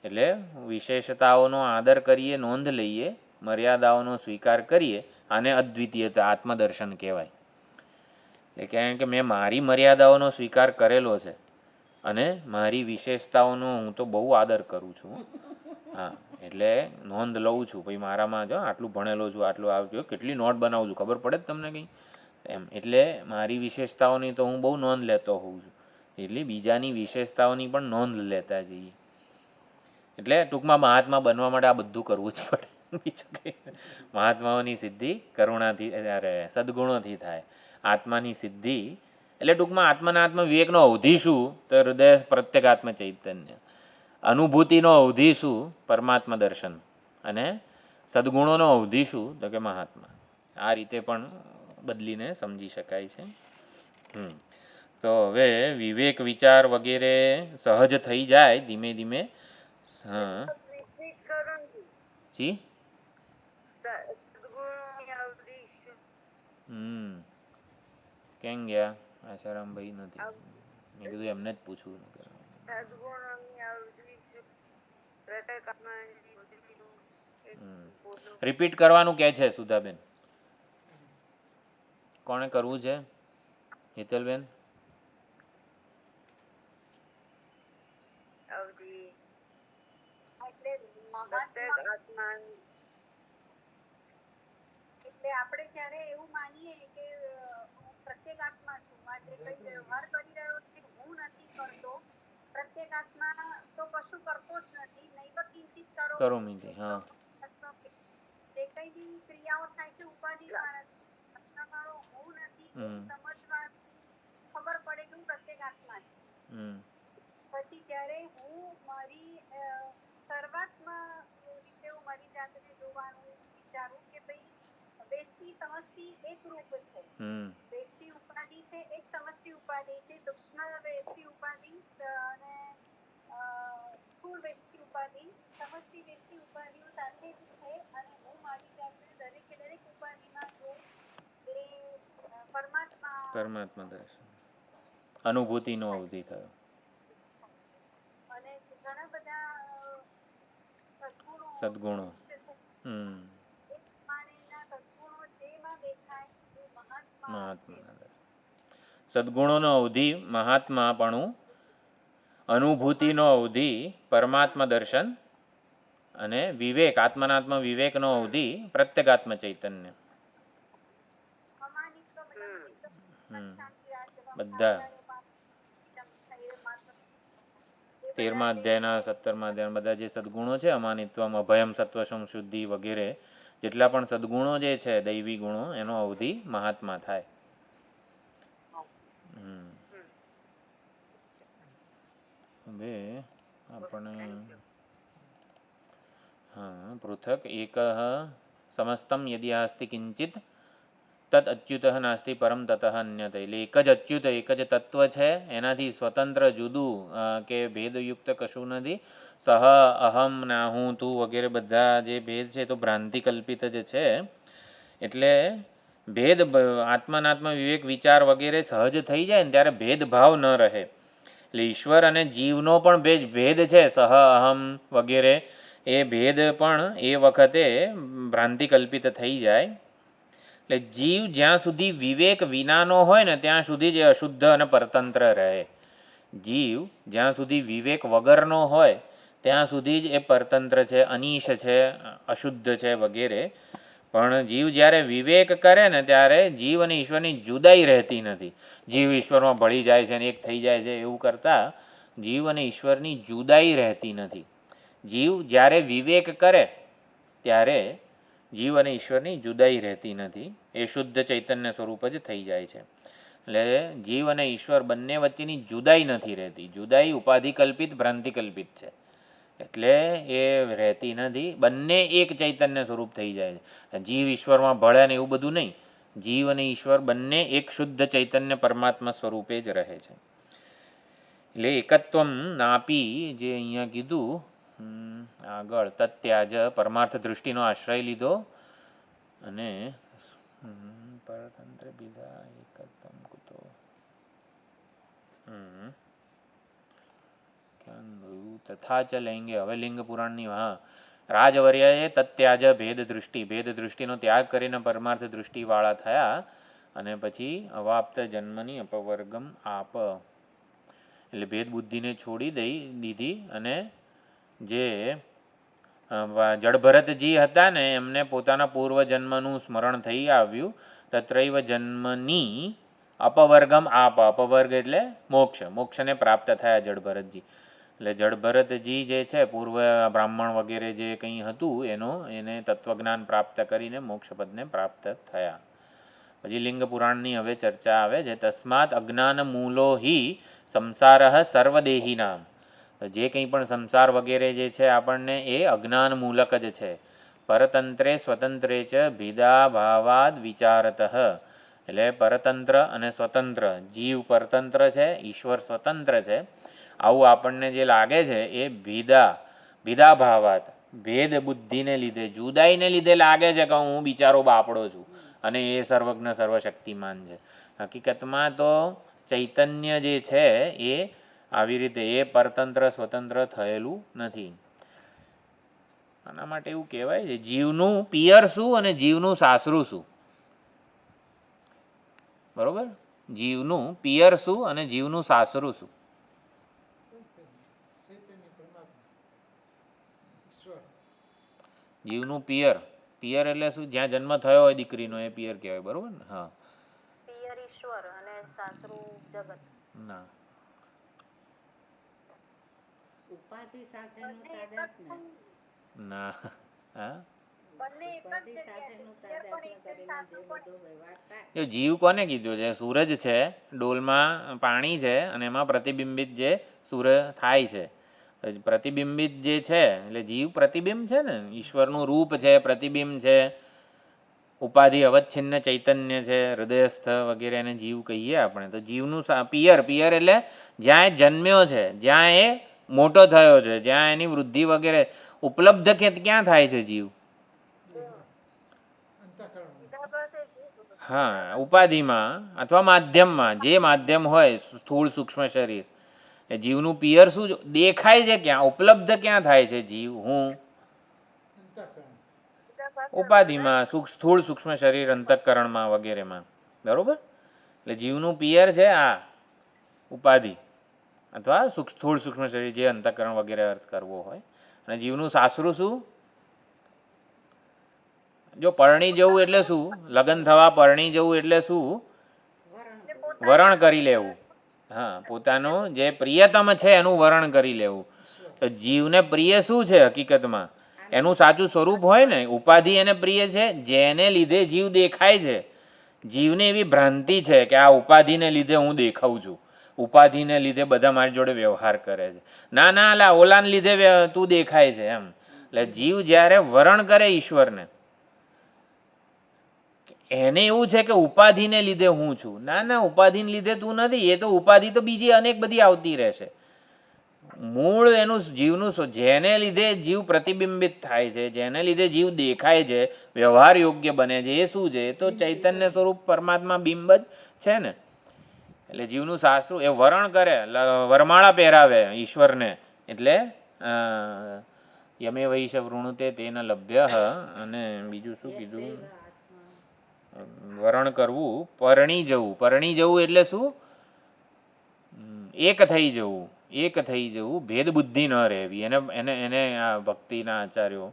એટલે વિશેષતાઓનો આદર કરીએ, નોંધ લઈએ, મર્યાદાઓનો સ્વીકાર કરીએ, આને અદ્વિતીયતા આત્મદર્શન કહેવાય. એટલે કારણ કે મેં મારી મર્યાદાઓનો સ્વીકાર કરેલો છે અને મારી વિશેષતાઓનો હું તો બહુ આદર કરું છું. હા, એટલે નોંધ લઉં છું ભાઈ મારામાં જો આટલું ભણેલો છું, આટલું આવજો, કેટલી નોટ બનાવું છું, ખબર પડે જ તમને કંઈ એમ. એટલે મારી વિશેષતાઓની તો હું બહુ નોંધ લેતો હોઉં છું, એટલે બીજાની વિશેષતાઓની પણ નોંધ લેતા જઈએ. એટલે ટૂંકમાં મહાત્મા બનવા માટે આ બધું કરવું જ પડે. બીજું કંઈ મહાત્માઓની સિદ્ધિ કરુણાથી, અરે સદગુણોથી થાય. આત્માની સિદ્ધિ એટલે ટૂંકમાં આત્માના આત્મ વિવેકનો અવધિ શું? તો હૃદય પ્રત્યેગાત્મ ચૈતન્ય. અનુભૂતિનો અવધિ શું? પરમાત્મા દર્શન. અને સદગુણોનો અવધિ શું? તો કે મહાત્મા. આ રીતે પણ બદલીને સમજી શકાય છે. તો હવે વિવેક વિચાર વગેરે સહજ થઈ જાય ધીમે ધીમે. હા જી કેમ ગયા આશારામભાઈ? નથી, મેં કીધું એમને જ પૂછવું. રિપીટ કરવાનું કે છે સુધાબેન. કોણે કરવું છે? હેતલબેન? એટલે આપણે જ્યારે એવું માનીએ કે હું પ્રત્યેગાત્મા છું, આ જે કઈ વ્યવહાર કરી રહ્યો છે હું નથી કરતો, પ્રત્યેગાત્મા તો કશું કરતો જ નથી, નૈવ કિંચિત કરોમિતિ. હા, જે કઈ બી ક્રિયાઓ થાય છે ઉપાધિ વાળો હું નથી એવું સમજવાથી ખબર પડે કે હું પ્રત્યેગાત્મા છું. પછી જ્યારે હું મારી સર્વાત્મા રીતે હું મારી જાતને જોવાનું વિચારું કે ભાઈ વેષ્ટિ સમષ્ટિ એક રૂપ છે, વેષ્ટિ ઉપાધિ છે, એક સમષ્ટિ ઉપાધિ છે, સૂક્ષ્મ વેષ્ટિ ઉપાધિ અને સ્થૂળ વેષ્ટિ ઉપાધિ, સમષ્ટિ વેષ્ટિ ઉપાધિઓ સાથે જ છે. અને હું મારી જાતને દરેકે દરેક ઉપાધિમાં જોઉં એ પરમાત્મા દર્શન, અનુભૂતિનો અવધિ થયો. અને ઘણા બધા સદગુણો. મહાત્મા સદગુણોનો અવધિ મહાત્માપણું, અનુભૂતિનો અવધિ પરમાત્મા દર્શન, અને વિવેક આત્મનાત્મ વિવેકનો અવધિ પ્રત્યેગાત્મ ચૈતન્ય. બધા 13મા અધ્યાયના 17મા અધ્યાયના બધા જે સદગુણો છે, અમાનિત્વમ, અભયમ, સત્વ સંશુદ્ધિ વગેરે જેટલા પણ સદગુણો જે છે દૈવી ગુણો, એનો અવધિ મહાત્મા થાય. હવે આપણે હા પૃથક એક સમસ્તમ યદિ આસ્તિ કિંચિત તત અચ્યુત નાસ્તિ પરમ તતઃ અન્યત. એટલે એક જ અચ્યુત, એક જ તત્વ છે, એનાથી સ્વતંત્ર જુદું કે ભેદયુક્ત કશું નથી. સહ, અહમ, નાહું, તું વગેરે બધા જે ભેદ છે તો ભ્રાંતિ કલ્પિત જ છે. એટલે ભેદ આત્માનાત્મ વિવેક વિચાર વગેરે સહજ થઈ જાય ને ત્યારે ભેદભાવ ન રહે. એટલે ઈશ્વર અને જીવનો પણ ભેદ છે, સહ, અહમ વગેરે, એ ભેદ પણ એ વખતે ભ્રાંતિ કલ્પિત થઈ જાય. એટલે જીવ જ્યાં સુધી વિવેક વિનાનો હોય ને ત્યાં સુધી જ અશુદ્ધ અને પરતંત્ર રહે. જીવ જ્યાં સુધી વિવેક વગરનો હોય ત્યાં સુધી જ એ પરતંત્ર છે, અનીશ છે, અશુદ્ધ છે વગેરે. પણ જીવ જ્યારે વિવેક કરે ને ત્યારે જીવ અને ઈશ્વરની જુદાઈ રહેતી નથી. જીવ ઈશ્વરમાં ભળી જાય છે અને એક થઈ જાય છે એવું કરતાં જીવ અને ઈશ્વરની જુદાઈ રહેતી નથી. જીવ જ્યારે વિવેક કરે ત્યારે જીવ અને ઈશ્વરની જુદાઈ રહેતી નથી, એ શુદ્ધ ચૈતન્ય સ્વરૂપ જ થઈ જાય છે. એટલે જીવ અને ઈશ્વર બંને વચ્ચેની જુદાઈ નથી રહેતી. જુદાઈ ઉપાધિકલ્પિત, ભ્રાંતિકલ્પિત છે, એટલે એ રહેતી નથી. બંને એક ચૈતન્ય સ્વરૂપ થઈ જાય છે. જીવ ઈશ્વરમાં ભળે ને એવું બધું નહીં. જીવ અને ઈશ્વર બંને એક શુદ્ધ ચૈતન્ય પરમાત્મા સ્વરૂપે જ રહે છે. એટલે એકત્વમ નાપી જે અહીંયા કીધું આગળ, તત્યાજ પરમાર્થ દૃષ્ટિનો આશ્રય લીધો અને પરતંત્ર બીધા એકત્વમ કુતો ક્યાં ગયું? તથા ચ લેંગે. હવે લિંગ પુરાણની રાજવર્યએ તત્યાજ ભેદ દૃષ્ટિ, ભેદ દૃષ્ટિનો ત્યાગ કરીને પરમાર્થ દૃષ્ટિવાળા થયા અને પછી અવાપ્ત જન્મની અપવર્ગમ આપ, એટલે ભેદ બુદ્ધિને છોડી દીધી અને જે જડભરતજી હતા ને એમને પોતાના પૂર્વજન્મનું સ્મરણ થઈ આવ્યું. તત્રૈવ જન્મની અપવર્ગમ આપ, અપવર્ગ એટલે મોક્ષ, મોક્ષને પ્રાપ્ત થયા જડભરતજી. એટલે જડભરતજી જે છે પૂર્વ બ્રાહ્મણ વગેરે જે કંઈ હતું એને તત્વજ્ઞાન પ્રાપ્ત કરીને મોક્ષપદને પ્રાપ્ત થયા. પછી લિંગ પુરાણની હવે ચર્ચા આવે છે. તસ્માત અજ્ઞાન મૂલો હિ સંસાર સર્વદેહીનામ. જે કંઈ પણ સંસાર વગેરે જે છે આપણને એ અજ્ઞાન મૂલક જ છે. પરતંત્રે સ્વતંત્રે ચ ભેદા ભાવાદ વિચારત. એટલે પરતંત્ર અને સ્વતંત્ર, જીવ પરતંત્ર છે, ઈશ્વર સ્વતંત્ર છે, આવું આપણને જે લાગે છે એ ભેદા ભાવાત, ભેદ બુદ્ધિને લીધે, જુદાઈને લીધે લાગે છે કે હું બિચારો બાપડો છું અને એ સર્વજ્ઞ સર્વશક્તિમાન છે. હકીકતમાં તો ચૈતન્ય જે છે એ આવી રીતે એ પરતંત્ર સ્વતંત્ર થયેલું નથી. આના માટે એવું કહેવાય છે જીવનું પિયર શું અને જીવનું સાસરું શું. બરોબર? જીવનું પિયર શું અને જીવનું સાસરું શું. જીવનું પિયર, પિયર એટલે શું? જ્યાં જન્મ થયો હોય દીકરીનો એ પિયર કહેવાય. બરોબર ને? હા, પિયર ઈશ્વર અને સાસરું જગત. ના, ઉપાધિ સાથેનું તાદાત્મ્ય. ના. હા, બંને એક જ જગ્યાએ છે. પિયર પણ એક છે, સાસુ પણ એક છે. જો જીવ કોને કીધું છે? સૂરજ છે, ડોલમાં પાણી છે અને એમાં પ્રતિબિંબિત જે સૂર્ય થાય છે. પ્રતિબિંબિત જે છે એટલે જીવ પ્રતિબિંબ છે ને, ઈશ્વરનું રૂપ છે, પ્રતિબિંબ છે, ઉપાધિ અવચ્છિન્ન ચૈતન્ય છે, હૃદયસ્થ વગેરે એને જીવ કહીએ આપણે. તો જીવનું પિયર, પિયર એટલે જ્યાં એ જન્મ્યો છે, જ્યાં એ મોટો થયો છે, જ્યાં એની વૃદ્ધિ વગેરે ઉપલબ્ધ ક્યાં થાય છે જીવ? હા, ઉપાધિમાં અથવા માધ્યમમાં. જે માધ્યમ હોય, સ્થૂળ સૂક્ષ્મ શરીર, એ જીવનું પિયર શું દેખાય છે ક્યાં, ઉપલબ્ધ ક્યાં થાય છે જીવ? હું ઉપાધિમાં, સ્થૂળ સૂક્ષ્મ શરીર, અંતઃકરણમાં વગેરેમાં. બરોબર? એટલે જીવનું પિયર છે આ ઉપાધિ અથવા સ્થૂળ સૂક્ષ્મ શરીર, જે અંતઃકરણ વગેરે અર્થ કરવો હોય. અને જીવનું સાસરું શું? જો પરણી જવું એટલે શું? લગ્ન થવા પરણી જવું એટલે શું? વરણ કરી લેવું. હા, પોતાનું જે પ્રિયતમ છે એનું વરણ કરી લેવું. તો જીવને પ્રિય શું છે હકીકતમાં? એનું સાચું સ્વરૂપ હોય ને. ઉપાધિ એને પ્રિય છે, જેને લીધે જીવ દેખાય છે. જીવને એવી ભ્રાંતિ છે કે આ ઉપાધિને લીધે હું દેખાઉં છું, ઉપાધિને લીધે બધા મારી જોડે વ્યવહાર કરે છે. ના ના, અલા ઓલાને લીધે તું દેખાય છે એમ. એટલે જીવ જ્યારે વરણ કરે ઈશ્વરને, એને એવું છે કે ઉપાધિને લીધે હું છું. ના ના, ઉપાધિને લીધે તું નથી. એ તો ઉપાધિ તો બીજી અનેક બધી આવતી રહેશે. મૂળ એનું જીવનું, જેને લીધે જીવ પ્રતિબિંબિત થાય છે, જેને લીધે જીવ દેખાય છે, વ્યવહાર યોગ્ય બને છે, એ શું છે? એ તો ચૈતન્ય સ્વરૂપ પરમાત્મા બિંબ જ છે ને. એટલે જીવનું સાસરું એ વરણ કરે, વરમાળા પહેરાવે ઈશ્વરને. એટલે યમે વૈશ વૃણુતે તેન લભ્ય. અને બીજું શું કીધું? વરણ કરવું, પરણી જવું. પરણી જવું એટલે શું? એક થઈ જવું, એક થઈ જવું, ભેદ બુદ્ધિ ન રહેવી. એને આ ભક્તિના આચાર્યો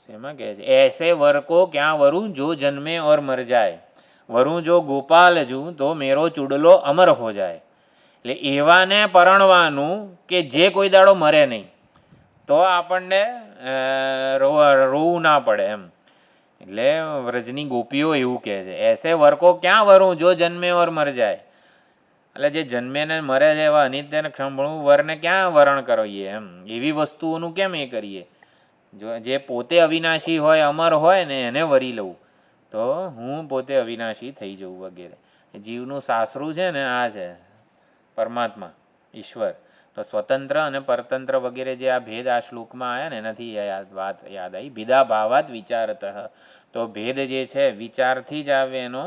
શેમાં કહે છે? એસે વર કો ક્યાં વરું જો જન્મે ઓર મર જાય, વરું જો ગોપાલ જું તો મેરો ચૂડલો અમર હો જાય. એટલે એવાને પરણવાનું કે જે કોઈ દાડો મરે નહીં, તો આપણને રોવું ના પડે એમ. એટલે વ્રજની ગોપીઓ એવું કહે છે, એસે વરકો ક્યાં વરું જો જન્મે ઓર મર જાય. એટલે જે જન્મે ને મરે છે એવા અનિત્યને ક્ષણભણું વરને ક્યાં વરણ કરીએ એમ. એવી વસ્તુઓનું કેમ એ કરીએ? જો જે પોતે અવિનાશી હોય, અમર હોય ને, એને વરી લઉં તો હું પોતે અવિનાશી થઈ જવું વગેરે. જીવનું સાસરું છે ને આ છે પરમાત્મા, ઈશ્વર. તો સ્વતંત્ર અને પરતંત્ર વગેરે જે આ ભેદ આ શ્લોકમાં આવ્યા ને, એનાથી વાત યાદ આવી. ભેદા ભાવાત વિચારત. તો ભેદ જે છે વિચારથી જ આવે, એનો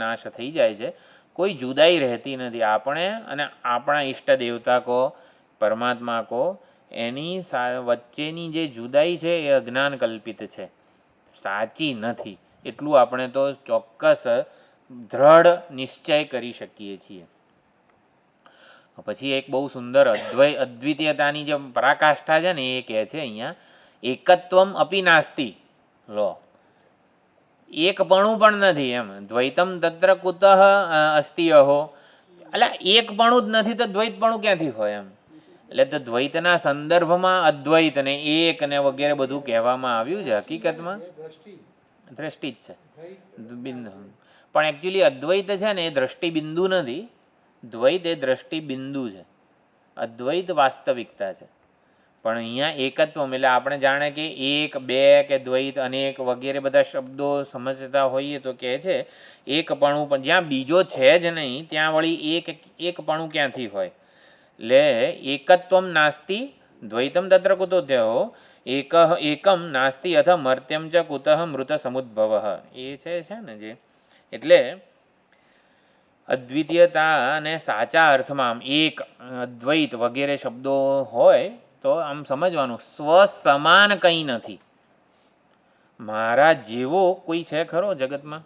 નાશ થઈ જાય છે. કોઈ જુદાઈ રહેતી નથી. આપણે અને આપણા ઈષ્ટ દેવતા કહો, પરમાત્મા કહો, એની વચ્ચેની જે જુદાઈ છે એ અજ્ઞાન કલ્પિત છે, સાચી નથી. એટલું આપણે તો ચોક્કસ દ્રઢ નિશ્ચય કરી શકીએ છીએ. પછી એક બહુ સુંદર અદ્વિતીયતાની જે પરાકાષ્ઠા છે ને એ કહે છે અહીંયા, એકત્વમ અપી નાસ્તિ, લો એકપણું પણ નથી એમ. દ્વૈતમ તત્ર કુતઃ અસ્તિ અહો, એટલે એકપણું જ નથી તો દ્વૈતપણું ક્યાંથી હોય એમ. એટલે તો દ્વૈતના સંદર્ભમાં અદ્વૈત ને એક ને વગેરે બધું કહેવામાં આવ્યું છે. હકીકતમાં દ્રષ્ટિ જ છે, બિંદુ. પણ એકચ્યુઅલી અદ્વૈત છે ને એ દ્રષ્ટિ બિંદુ નથી, દ્વૈત એ દ્રષ્ટિ બિંદુ છે, અદ્વૈત વાસ્તવિકતા છે. પણ અહીંયા એકત્વમ એટલે આપણે જાણે કે એક, બે કે દ્વૈત, અનેક વગેરે બધા શબ્દો સમજતા હોઈએ તો કહે છે એકપણું, પણ જ્યાં બીજો છે જ નહીં ત્યાં વળી એકપણું ક્યાંથી હોય. એટલે એકત્વમ નાસ્તિ દ્વૈતમ તત્ર કુતો થયો, એકમ નાસ્તિ અથ મર્ત્યમ ચ કુતઃ મૃત સમુદ્ભવ, એ છે ને જે. એટલે અદ્વિતીયતા અને સાચા અર્થમાં આમ એક, અદ્વૈત વગેરે શબ્દો હોય તો આમ સમજવાનું સ્વ સમાન કંઈ નથી. મારા જેવો કોઈ છે ખરો જગતમાં?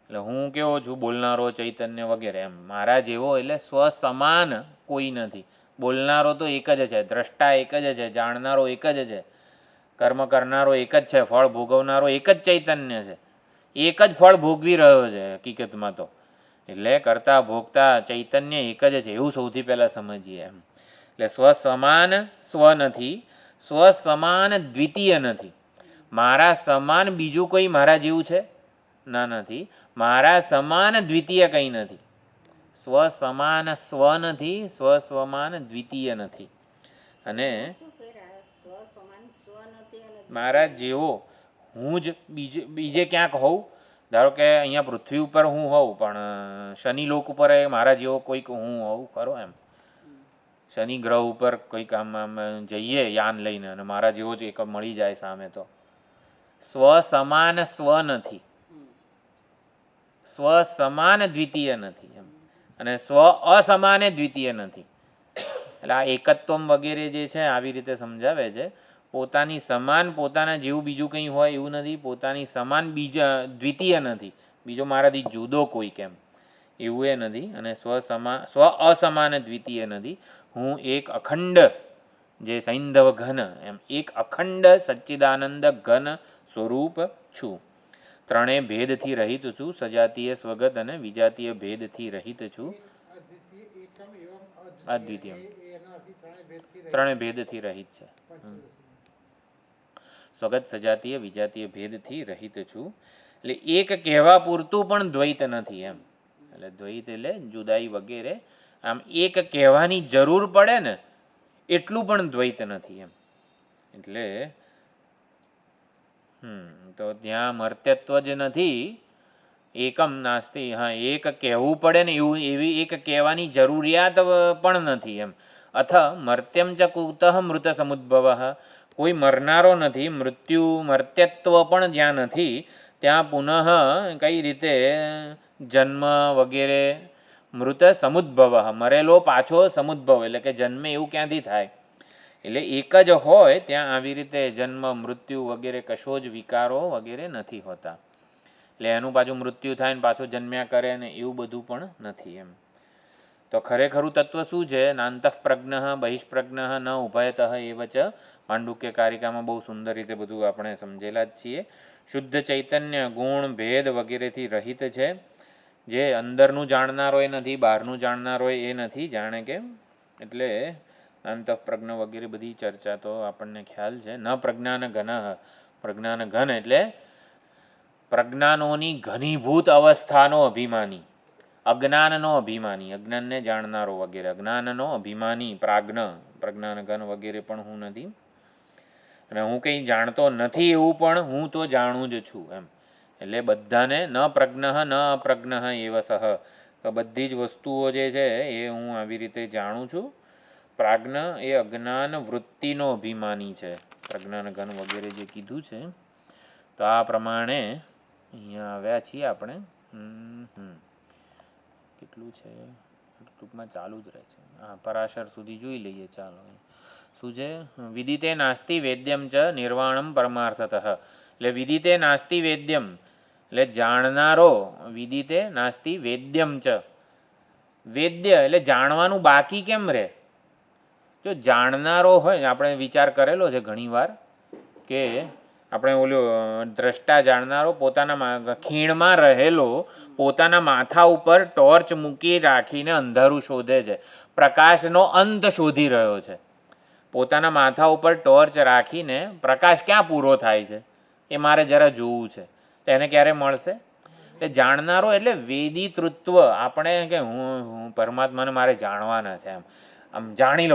એટલે હું કેવો છું, બોલનારો ચૈતન્ય વગેરે એમ, મારા જેવો એટલે સ્વ સમાન કોઈ નથી. બોલનારો તો એક જ છે, દ્રષ્ટા એક જ છે, જાણનારો એક જ છે, કર્મ કરનારો એક જ છે, ફળ ભોગવનારો એક જ ચૈતન્ય છે, એક જ ફળ ભોગવી રહ્યો છે હકીકતમાં તો. એટલે કરતા ભોગતા ચૈતન્ય એક જ છે, એવું સૌથી પહેલાં સમજીએ એમ. એટલે સ્વ સમાન સ્વ નથી, સ્વ સમાન દ્વિતીય નથી. મારા સમાન બીજું કોઈ મારા જેવું છે? ના, નથી. મારા સમાન દ્વિતીય કંઈ નથી. સ્વ સમાન સ્વ નથી, સ્વ સમાન દ્વિતીય નથી. અને મારા જેવો હું જ બીજે ક્યાંક હોઉં, ધારો કે અહીંયા પૃથ્વી ઉપર હું હોઉં, પણ શનિ લોક ઉપર મારા જેવો કોઈક હું હોઉં ખરો એમ. શનિ ગ્રહ ઉપર કંઈક આમ જઈએ યાન લઈને અને મારા જેવો જ એક મળી જાય સામે, તો સ્વ સમાન સ્વ નથી, સ્વ સમાન દ્વિતીય નથી એમ. અને સ્વ અસમાને દ્વિતીય નથી. એટલે આ એકત્વમ વગેરે જે છે આવી રીતે સમજાવે છે. પોતાની સમાન પોતાના જેવું બીજું કંઈ હોય એવું નથી, પોતાની સમાન બીજા દ્વિતીય નથી, બીજો મારાથી જુદો કોઈ કેમ એવું એ નથી. અને સ્વ અસમાન દ્વિતીય નથી. હું એક અખંડ જે સૈંધવ ઘન એમ, એક અખંડ સચ્ચિદાનંદ ઘન સ્વરૂપ છું. ત્રણેય ભેદથી રહિત છું, સજાતીય સ્વગત અને વિજાતીય ભેદથી રહિત છું. અદ્વિતીય ત્રણેય ભેદથી રહિત છે. સ્વગત, સજાતીય, વિજાતીય ભેદથી રહિત છું. એટલે એક કહેવા પૂરતું પણ દ્વૈત નથી એમ. એટલે દ્વૈત એટલે જુદાઈ વગેરે આમ એક કહેવાની જરૂર પડે ને એટલું પણ દ્વૈત નથી એમ. એટલે તો ત્યાં મર્ત્યત્વ જ નથી, એકમ નાસ્તિ. હા, એક કહેવું પડે ને એવું, એવી એક કહેવાની જરૂરિયાત પણ નથી એમ. અથ મર્ત્યમ ચ કુતઃ મૃત સમુદ્ભવ, કોઈ મરનારો નથી, મર્ત્યત્વ પણ જ્યાં નથી ત્યાં પુનઃ કઈ રીતે જન્મ વગેરે, મૃત સમુદ્ભવ, મરેલો પાછો સમુદ્ભવ એટલે કે જન્મે એવું ક્યાંથી થાય. એટલે એક જ હોય ત્યાં આવી રીતે જન્મ મૃત્યુ વગેરે કશો જ વિકારો વગેરે નથી હોતા. એટલે એનું પાછું મૃત્યુ થાય ને પાછું જન્મ્યા કરે ને એવું બધું પણ નથી એમ. તો ખરેખરું તત્વ શું છે? નાંતઃ પ્રજ્ઞ બહિષ્પ્રજ્ઞ ન ઉભયતઃ એવ ચ. પાંડુક્ય કારિકામાં બહુ સુંદર રીતે બધું આપણે સમજેલા જ છીએ. શુદ્ધ ચૈતન્ય ગુણ ભેદ વગેરેથી રહિત છે, જે અંદરનું જાણનારો એ નથી, બહારનું જાણનારો એ નથી, જાણે કે. એટલે અંતઃપ્રજ્ઞ વગેરે બધી ચર્ચા તો આપણને ખ્યાલ છે. ન પ્રજ્ઞાન ઘન, પ્રજ્ઞાન ઘન એટલે પ્રજ્ઞાનોની ઘનીભૂત અવસ્થાનો અભિમાની, અજ્ઞાનનો અભિમાની, અજ્ઞાનને જાણનારો વગેરે, અજ્ઞાનનો અભિમાની પ્રાજ્ઞ, પ્રજ્ઞાન ઘન વગેરે પણ હું નથી. અને હું કંઈ જાણતો નથી એવું પણ હું તો જાણું જ છું એમ. એટલે બધાને ન પ્રજ્ઞ ન અપ્રજ્ઞ એવ સહ, તો બધી જ વસ્તુઓ જે છે એ હું આવી રીતે જાણું છું. પ્રાજ્ઞ એ અજ્ઞાન વૃત્તિનો અભિમાની છે, પ્રજ્ઞાન ઘન વગેરે જે કીધું છે. તો આ પ્રમાણે અહીંયા આવ્યા છીએ આપણે. કેટલું છે? ટૂંકમાં ચાલુ જ રહે છે. હા, પરાશર સુધી જોઈ લઈએ. ચાલો, શું છે? વિદિતે નાસ્તિ વેદ્યમ ચ નિર્વાણમ પરમાર્થતઃ. એટલે વિદિતે નાસ્તિ વેદ્યમ એટલે જાણનારો, વિદિતે નાસ્તિ વેદ્યમ ચ, વેદ્ય એટલે જાણવાનું બાકી કેમ રહે? જો જાણનારો હોય ને, આપણે વિચાર કરેલો છે ઘણીવાર કે આપણે ઓલું દ્રષ્ટા જાણનારો પોતાના ખીણમાં રહેલો પોતાના માથા ઉપર ટોર્ચ મૂકી રાખીને અંધારું શોધે છે, પ્રકાશનો અંત શોધી રહ્યો છે. પોતાના માથા ઉપર ટોર્ચ રાખીને પ્રકાશ ક્યાં પૂરો થાય છે એ મારે જરા જોવું છે, તો એને ક્યારે મળશે? એટલે જાણનારો એટલે વેદિતૃત્વ. આપણે કે હું પરમાત્માને મારે જાણવાના છે, આમ જાણી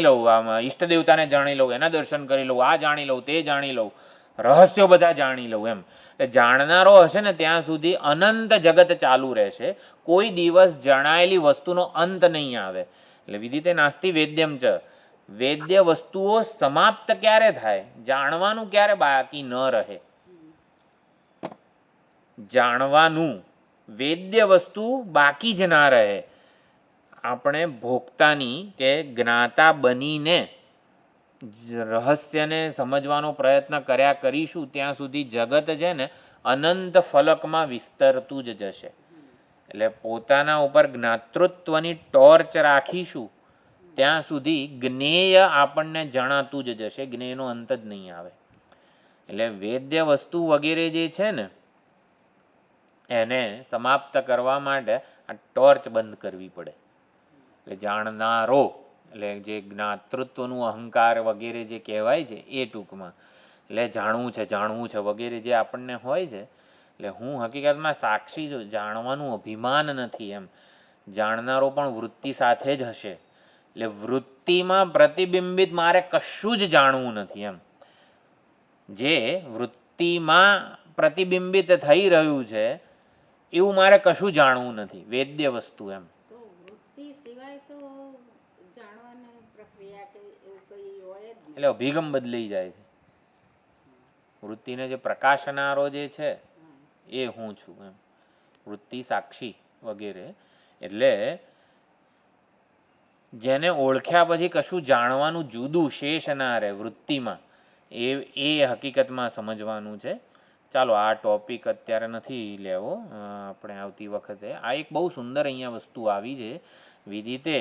લઉં, આમ ઈષ્ટદેવતાને જાણી લઉં, એના દર્શન કરી લઉં, આ જાણી લઉં, તે જાણી લઉં, રહસ્યો બધા જાણી લઉં એમ. એટલે જાણનારો હશે ને ત્યાં સુધી અનંત જગત ચાલુ રહેશે, કોઈ દિવસ જણાયેલી વસ્તુનો અંત નહીં આવે. એટલે વિદિતે નાસ્તિ વેદ્યમ ચ, વેદ્ય વસ્તુઓ સમાપ્ત ક્યારે થાય? જાણવાનું ક્યારે બાકી ન રહે? જાણવાનું, વેદ્ય વસ્તુ બાકી જ ના રહે. આપણે ભોગતાની કે જ્ઞાતા બનીને રહસ્યને સમજવાનો પ્રયત્ન કર્યા કરીશું ત્યાં સુધી જગત છે ને અનંત ફલકમાં વિસ્તરતું જ જશે. એટલે પોતાના ઉપર જ્ઞાતૃત્વની ટોર્ચ રાખીશું ત્યાં સુધી જ્ઞેય આપણને જણાતું જ જશે, જ્ઞેયનો અંત જ નહીં આવે. એટલે વેદ્ય વસ્તુ વગેરે જે છે ને એને સમાપ્ત કરવા માટે આ ટોર્ચ બંધ કરવી પડે. એટલે જાણનારો એટલે જે જ્ઞાતૃત્વનું અહંકાર વગેરે જે કહેવાય છે એ ટૂંકમાં, એટલે જાણવું છે વગેરે જે આપણને હોય છે, એટલે હું હકીકતમાં સાક્ષી છું, જાણવાનું અભિમાન નથી એમ. જાણનારો પણ વૃત્તિ સાથે જ હશે. એટલે વૃત્તિમાં પ્રતિબિંબિત મારે કશું જ જાણવું નથી એમ. જે વૃત્તિમાં પ્રતિબિંબિત થઈ રહ્યું છે એવું મારે કશું જાણવું નથી, વેદ્ય વસ્તુ એમ. તો વૃત્તિ સિવાય તો જાણવાની પ્રક્રિયા કે એવું કઈ હોય જ નહીં. એટલે અભિગમ બદલાઈ જાય છે. વૃત્તિને જે પ્રકાશનારો જે છે એ હું છું એમ, વૃત્તિ સાક્ષી વગેરે. એટલે જેને ઓળખ્યા પછી કશું જાણવાનું જુદું શેષ ના રહે વૃત્તિમાં, એ હકીકતમાં સમજવાનું છે. ચાલો આ ટોપિક અત્યારે નથી લેવો, આપણે આવતી વખતે. આ એક બહુ સુંદર અહીંયા વસ્તુ આવી છે વિદિતે,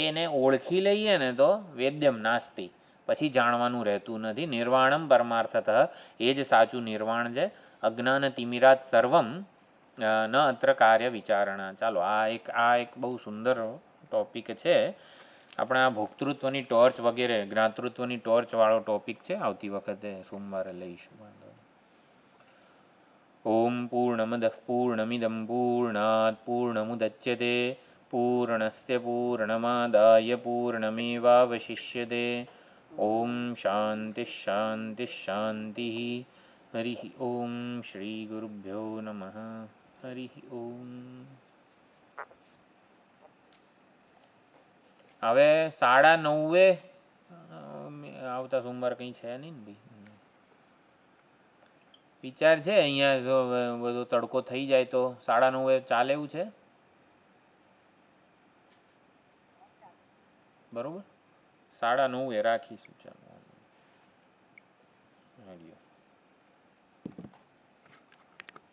એને ઓળખી લઈએ ને તો વેદ્યમ નાસ્તિ, પછી જાણવાનું રહેતું નથી. નિર્વાણમ પરમાર્થતઃ, એ જ સાચું નિર્વાણ છે. અજ્ઞાન તિમિરાત સર્વમ ન અત્ર કાર્ય વિચારણા. ચાલો આ એક બહુ સુંદર ટોપિક છે. આપણે આ ભોક્તૃત્વની ટોર્ચ વગેરે જ્ઞાતૃત્વની ટોર્ચવાળો ટોપિક છે, આવતી વખતે સોમવારે લઈશું. ઓમ પૂર્ણમદઃ પૂર્ણમિદં પૂર્ણાત પૂર્ણમુદચ્યતે પૂર્ણસ્ય પૂર્ણમાદાય પૂર્ણમેવાવશિષ્યતે. ઓમ શાંતિ શાંતિ શાંતિ. હરિ ઓમ શ્રી ગુરુભ્યો નમઃ. હરિ ઓમ. હવે 9:30 આવતા સોમવાર કંઈ છે નહીં ને ભાઈ. વિચાર છે અહીંયા જો બધો તડકો થઈ જાય તો 9:30 ચાલે એવું છે, બરોબર? 9:30 રાખીશું. ચાલો.